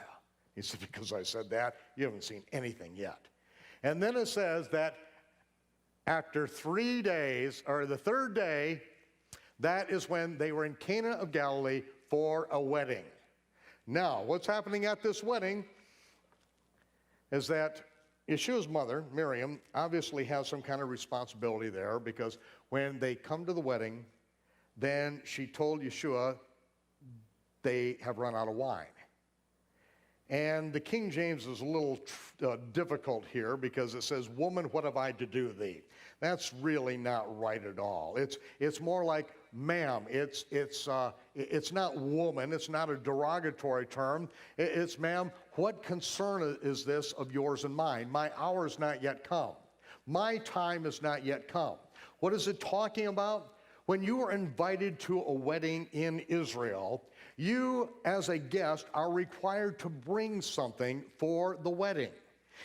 He said, because I said that, you haven't seen anything yet. And then it says that after 3 days, or the third day, that is when they were in Cana of Galilee, for a wedding. Now, what's happening at this wedding is that Yeshua's mother, Miriam, obviously has some kind of responsibility there, because when they come to the wedding, then she told Yeshua they have run out of wine. And the King James is a little difficult here, because it says, "Woman, what have I to do with thee?" That's really not right at all. It's more like, "Ma'am." It's not woman. It's not a derogatory term. It's, "Ma'am, what concern is this of yours and mine? My hour's not yet come. My time is not yet come." What is it talking about? When you are invited to a wedding in Israel, you as a guest are required to bring something for the wedding.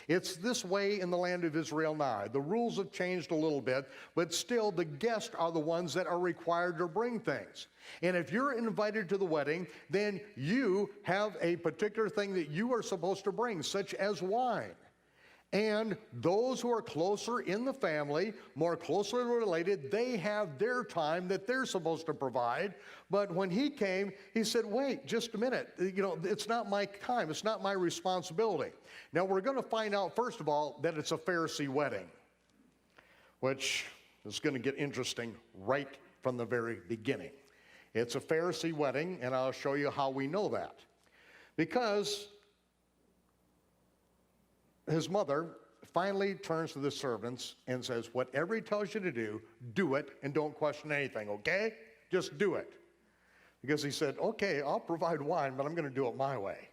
It's this way in the land of Israel now. The rules have changed a little bit, but still the guests are the ones that are required to bring things. And if you're invited to the wedding, then you have a particular thing that you are supposed to bring, such as wine. And those who are closer in the family, more closely related, they have their time that they're supposed to provide. But when he came, he said, "Wait, just a minute. It's not my time. It's not my responsibility." Now, we're going to find out, first of all, that it's a Pharisee wedding, which is going to get interesting right from the very beginning. It's a Pharisee wedding, and I'll show you how we know that. Because his mother finally turns to the servants and says, "Whatever he tells you to do, do it, and don't question anything, okay? Just do it." Because he said, "Okay, I'll provide wine, but I'm going to do it my way."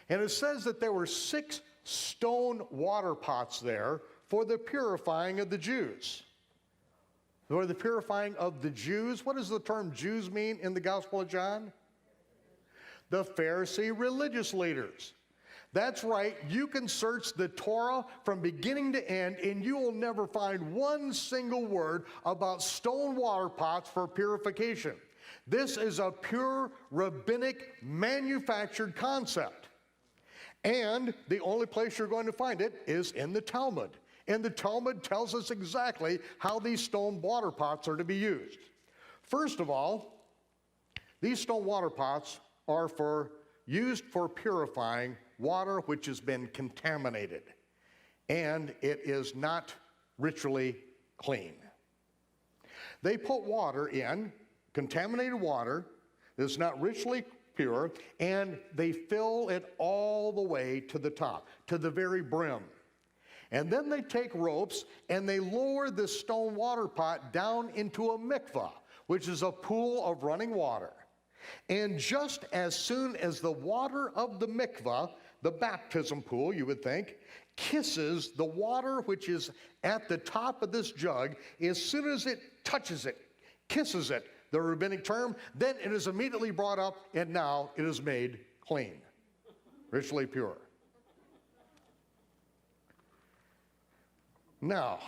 And it says that there were 6 stone water pots there for the purifying of the Jews. For the purifying of the Jews. What does the term Jews mean in the Gospel of John? The Pharisee religious leaders. That's right, you can search the Torah from beginning to end, and you will never find one single word about stone water pots for purification. This is a pure rabbinic manufactured concept. And the only place you're going to find it is in the Talmud. And the Talmud tells us exactly how these stone water pots are to be used. First of all, these stone water pots are used for purifying water which has been contaminated, and it is not ritually clean. They put water in, contaminated water that's not ritually pure, and they fill it all the way to the top, to the very brim. And then they take ropes and they lower this stone water pot down into a mikvah, which is a pool of running water. And just as soon as the water of the mikvah, the baptism pool, you would think, kisses the water which is at the top of this jug, as soon as it touches it, kisses it, the rabbinic term, then it is immediately brought up, and now it is made clean, ritually pure. Now,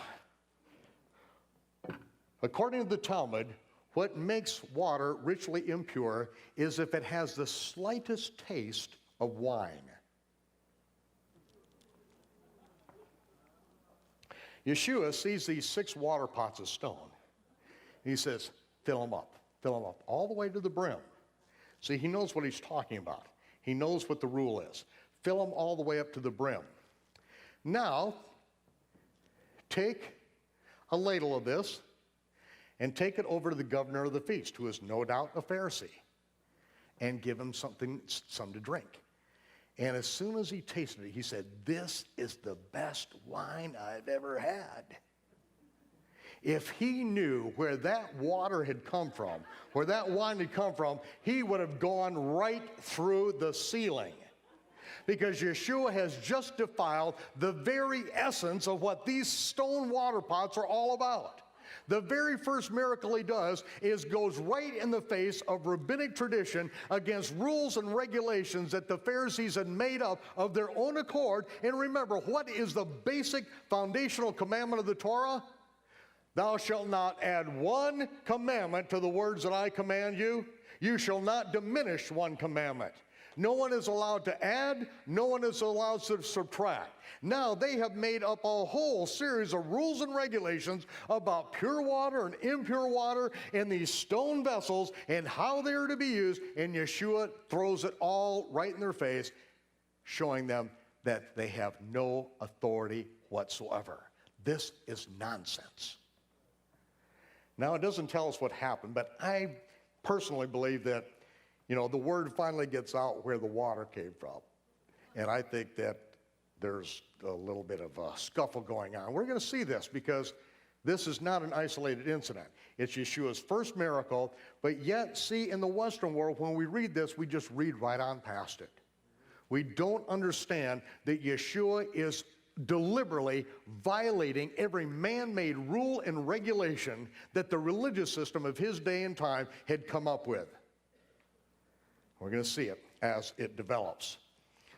according to the Talmud, what makes water ritually impure is if it has the slightest taste of wine. Yeshua sees these 6 water pots of stone. He says, fill them up, all the way to the brim. See, he knows what he's talking about. He knows what the rule is. Fill them all the way up to the brim. Now, take a ladle of this and take it over to the governor of the feast, who is no doubt a Pharisee, and give him some to drink. And as soon as he tasted it, he said, "This is the best wine I've ever had." If he knew where that water had come from, where that wine had come from, he would have gone right through the ceiling. Because Yeshua has just defiled the very essence of what these stone water pots are all about. The very first miracle he does is goes right in the face of rabbinic tradition against rules and regulations that the Pharisees had made up of their own accord. And remember, what is the basic foundational commandment of the Torah? Thou shalt not add one commandment to the words that I command you. You shall not diminish one commandment. No one is allowed to add. No one is allowed to subtract. Now they have made up a whole series of rules and regulations about pure water and impure water in these stone vessels and how they are to be used, and Yeshua throws it all right in their face, showing them that they have no authority whatsoever. This is nonsense. Now, it doesn't tell us what happened, but I personally believe that, the word finally gets out where the water came from. And I think that there's a little bit of a scuffle going on. We're going to see this because this is not an isolated incident. It's Yeshua's first miracle, but yet, see, in the Western world, when we read this, we just read right on past it. We don't understand that Yeshua is deliberately violating every man-made rule and regulation that the religious system of his day and time had come up with. We're going to see it as it develops.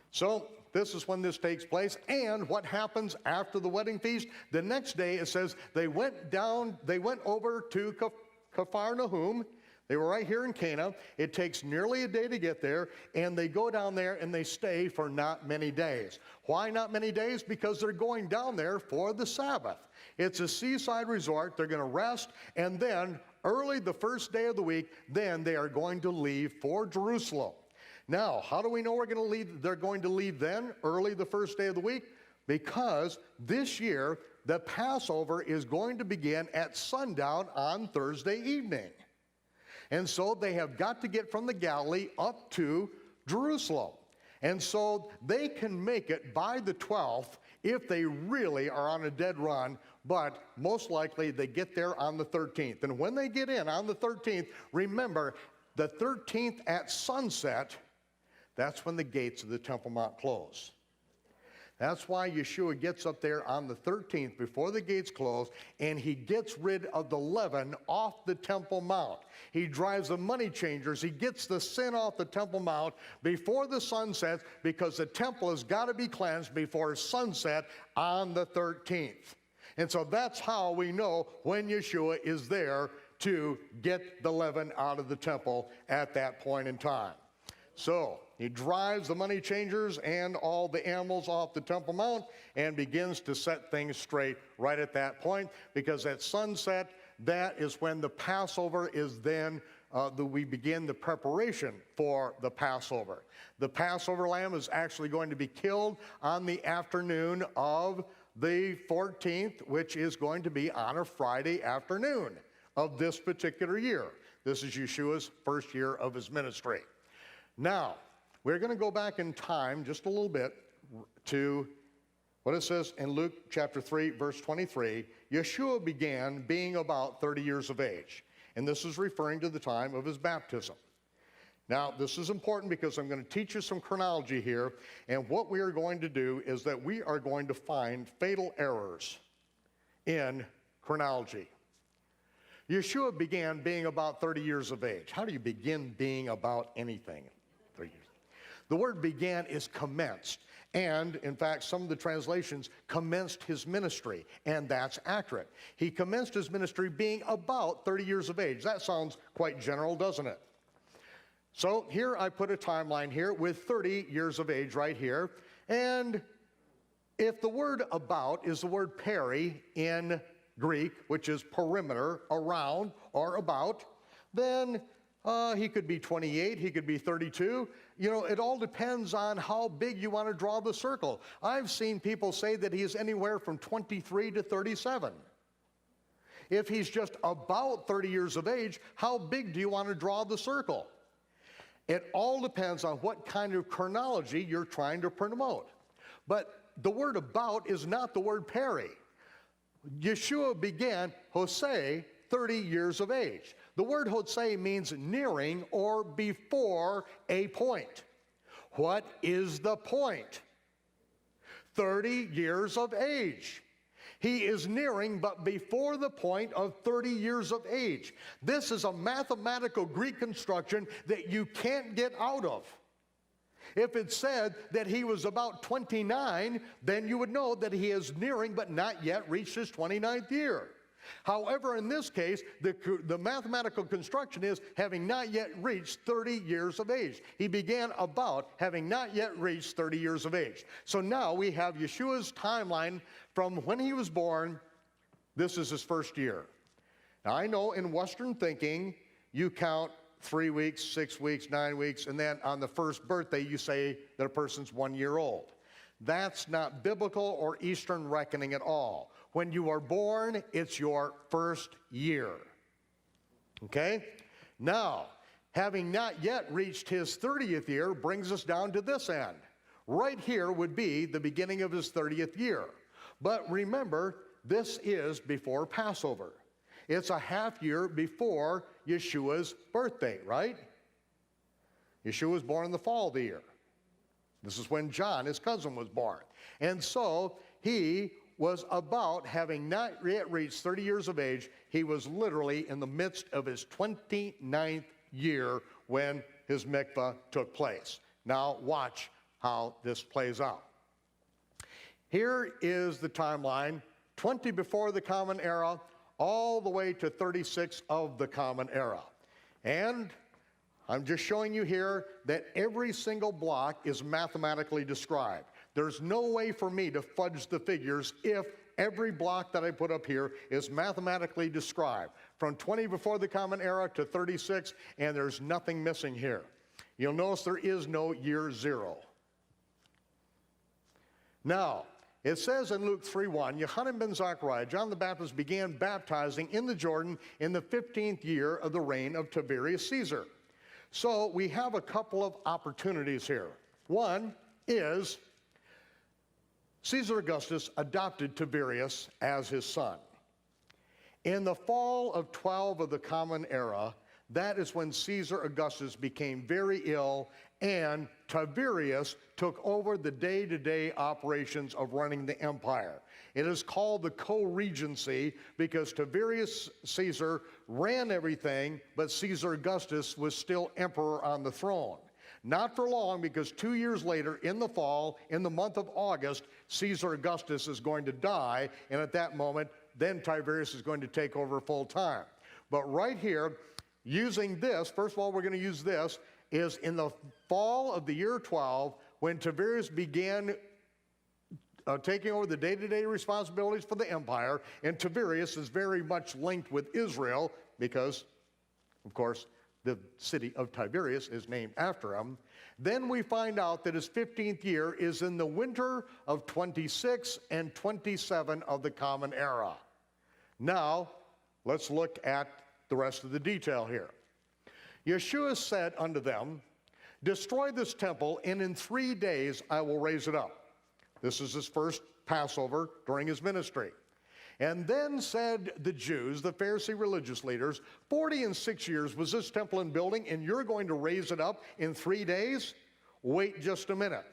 So this is when this takes place, and what happens after the wedding feast? The next day it says they went over to Capharnaum. They were right here in Cana. It takes nearly a day to get there, and they go down there and they stay for not many days. Why not many days? Because they're going down there for the Sabbath. It's a seaside resort. They're going to rest, and then early the first day of the week, then they are going to leave for Jerusalem. Now, how do we know they're going to leave then, early the first day of the week? Because this year, the Passover is going to begin at sundown on Thursday evening. And so they have got to get from the Galilee up to Jerusalem. And so they can make it by the 12th if they really are on a dead run, but most likely they get there on the 13th. And when they get in on the 13th, remember, the 13th at sunset, that's when the gates of the Temple Mount close. That's why Yeshua gets up there on the 13th before the gates close, and he gets rid of the leaven off the Temple Mount. He drives the money changers. He gets the sin off the Temple Mount before the sun sets, because the temple has got to be cleansed before sunset on the 13th. And so that's how we know when Yeshua is there to get the leaven out of the temple at that point in time. So he drives the money changers and all the animals off the Temple Mount and begins to set things straight right at that point, because at sunset, that is when the Passover is then, we begin the preparation for the Passover. The Passover lamb is actually going to be killed on the afternoon of the 14th, which is going to be on a Friday afternoon of this particular year. This is Yeshua's first year of his ministry. Now, we're going to go back in time just a little bit to what it says in Luke chapter 3, verse 23. Yeshua began being about 30 years of age, and this is referring to the time of his baptism. Now, this is important because I'm going to teach you some chronology here, and what we are going to do is that we are going to find fatal errors in chronology. Yeshua began being about 30 years of age. How do you begin being about anything? 30 years. The word began is commenced. And, in fact, some of the translations commenced his ministry, and that's accurate. He commenced his ministry being about 30 years of age. That sounds quite general, doesn't it? So here I put a timeline here with 30 years of age right here. And if the word about is the word peri in Greek, which is perimeter, around, or about, then he could be 28, he could be 32. It all depends on how big you want to draw the circle. I've seen people say that he's anywhere from 23 to 37. If he's just about 30 years of age, how big do you want to draw the circle? It all depends on what kind of chronology you're trying to promote. But the word about is not the word peri. Yeshua began, Hosea, 30 years of age. The word Hosea means nearing or before a point. What is the point? 30 years of age. He is nearing, but before the point of 30 years of age. This is a mathematical Greek construction that you can't get out of. If it said that he was about 29, then you would know that he is nearing but not yet reached his 29th year. However, in this case, the mathematical construction is having not yet reached 30 years of age. He began about having not yet reached 30 years of age. So now we have Yeshua's timeline from when he was born. This is his first year. Now I know in Western thinking, you count 3 weeks, 6 weeks, 9 weeks, and then on the first birthday you say that a person's 1 year old. That's not biblical or Eastern reckoning at all. When you are born, it's your first year. Okay? Now, having not yet reached his 30th year brings us down to this end. Right here would be the beginning of his 30th year. But remember, this is before Passover. It's a half year before Yeshua's birthday, right? Yeshua was born in the fall of the year. This is when John, his cousin, was born. And so he was about, having not yet reached 30 years of age, he was literally in the midst of his 29th year when his mikvah took place. Now watch how this plays out. Here is the timeline, 20 before the Common Era, all the way to 36 of the Common Era. And I'm just showing you here that every single block is mathematically described. There's no way for me to fudge the figures if every block that I put up here is mathematically described. From 20 before the Common Era to 36, and there's nothing missing here. You'll notice there is no year zero. Now, it says in Luke 3:1, Yochanan ben Zechariah, John the Baptist, began baptizing in the Jordan in the 15th year of the reign of Tiberius Caesar. So we have a couple of opportunities here. One is Caesar Augustus adopted Tiberius as his son. In the fall of 12 of the Common Era, that is when Caesar Augustus became very ill and Tiberius took over the day-to-day operations of running the empire. It is called the co-regency because Tiberius Caesar ran everything, but Caesar Augustus was still emperor on the throne. Not for long, because 2 years later, in the fall, in the month of August, Caesar Augustus is going to die, and at that moment, then Tiberius is going to take over full time. But right here, using this, first of all, we're going to use this, is in the fall of the year 12, when Tiberius began taking over the day-to-day responsibilities for the empire, and Tiberius is very much linked with Israel because, of course, the city of Tiberias is named after him. Then we find out that his 15th year is in the winter of 26 and 27 of the Common Era. Now, let's look at the rest of the detail here. Yeshua said unto them, destroy this temple, and in 3 days I will raise it up. This is his first Passover during his ministry. And then said the Jews, the Pharisee religious leaders, 46 years was this temple in building, and you're going to raise it up in 3 days? Wait just a minute.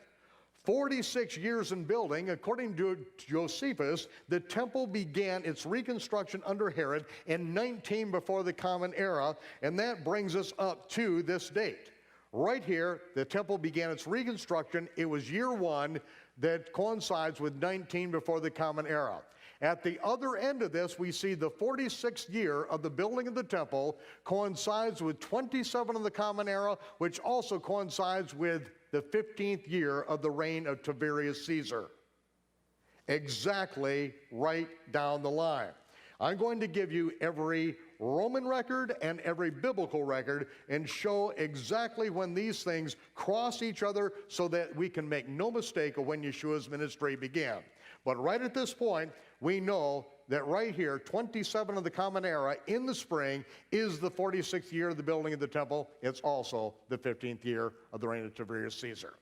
46 years in building, according to Josephus, the temple began its reconstruction under Herod in 19 before the Common Era, and that brings us up to this date. Right here, the temple began its reconstruction. It was year 1 that coincides with 19 before the Common Era. At the other end of this, we see the 46th year of the building of the temple coincides with 27 of the Common Era, which also coincides with the 15th year of the reign of Tiberius Caesar. Exactly right down the line. I'm going to give you every Roman record and every biblical record and show exactly when these things cross each other so that we can make no mistake of when Yeshua's ministry began. But right at this point, we know that right here, 27 of the Common Era in the spring is the 46th year of the building of the temple. It's also the 15th year of the reign of Tiberius Caesar.